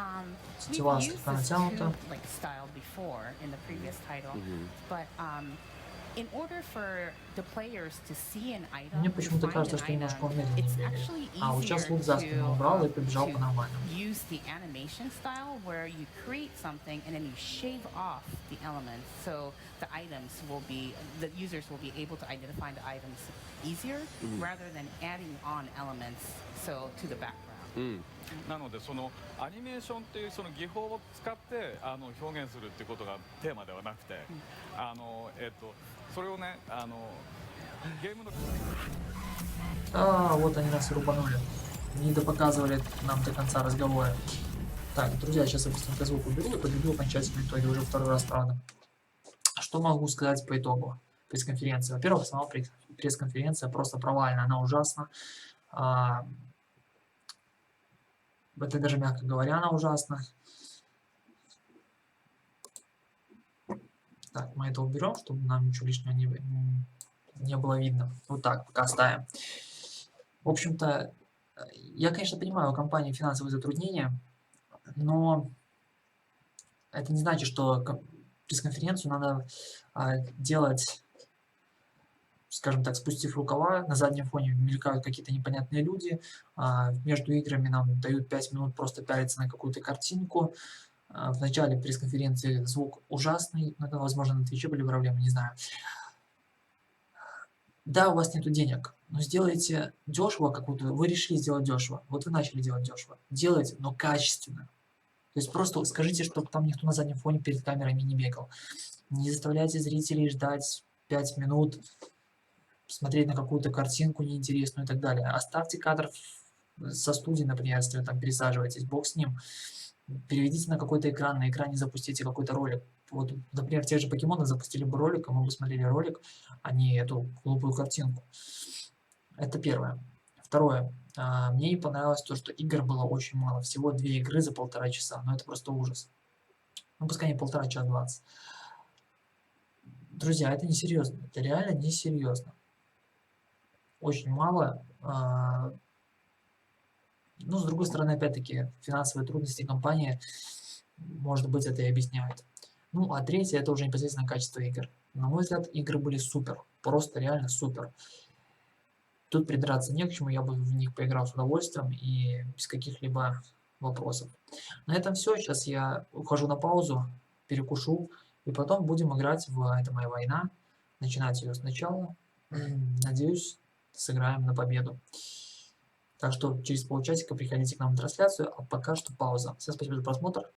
тетива слегка натянута. in order for the players to see an item, Мне почему-то кажется, что немножко он медленнее бегает. А, вот сейчас лук за спину убрал и побежал по-нормальному. Use the animation style where you create something and then you shave off the elements, so the items will be, the users will be able to identify the items easier rather than adding on elements to the background. なのでそのアニメーションっていうその技法を使って表現するっていうことがテーマではなくて、それをねゲームの вот они нас и рубанули. Не допоказывали нам до конца разговора. Так, друзья, сейчас я быстренько звук уберу и подведу окончательные итоги уже второй раз, правда. Что могу сказать по итогу пресс-конференции? Во-первых, сама пресс-конференция просто провальна, она ужасна. Это даже, мягко говоря, она ужасна. Так, мы это уберем, чтобы нам ничего лишнего не было видно. Вот так, пока оставим. В общем-то, я, конечно, понимаю у компании финансовые затруднения, но это не значит, что пресс-конференцию надо делать, скажем так, спустив рукава. На заднем фоне мелькают какие-то непонятные люди. Между играми нам дают 5 минут просто пялиться на какую-то картинку. В начале пресс-конференции звук ужасный. Возможно, на Твиче были проблемы, не знаю. Да, у вас нету денег, но сделайте дешево какую-то. Вы решили сделать дешево. Вот вы начали делать дешево. Делайте, но качественно. То есть просто скажите, чтобы там никто на заднем фоне перед камерами не бегал. Не заставляйте зрителей ждать 5 минут, смотреть на какую-то картинку неинтересную и так далее. Оставьте кадр со студии, например, если вы там пересаживаетесь, бог с ним. Переведите на какой-то экран, на экране запустите какой-то ролик. Вот, например, те же Покемоны запустили бы ролик, а мы бы смотрели ролик, а не эту глупую картинку. Это первое. Второе. Мне не понравилось то, что игр было очень мало. Всего 2 игры за 1,5 часа. Но это просто ужас. Ну, пускай не 1,5 часа, 20. Друзья, это несерьезно. Это реально несерьезно. Очень мало. Ну, с другой стороны, опять-таки, финансовые трудности компании, может быть, это и объясняет. Ну, а третье, это уже непосредственно качество игр. На мой взгляд, игры были супер. Просто реально супер. Тут придраться не к чему, я бы в них поиграл с удовольствием и без каких-либо вопросов. На этом все. Сейчас я ухожу на паузу, перекушу, и потом будем играть в «Это моя война». Начинать ее сначала. Надеюсь, сыграем на победу. Так что через полчасика приходите к нам на трансляцию, а пока что пауза. Всем спасибо за просмотр.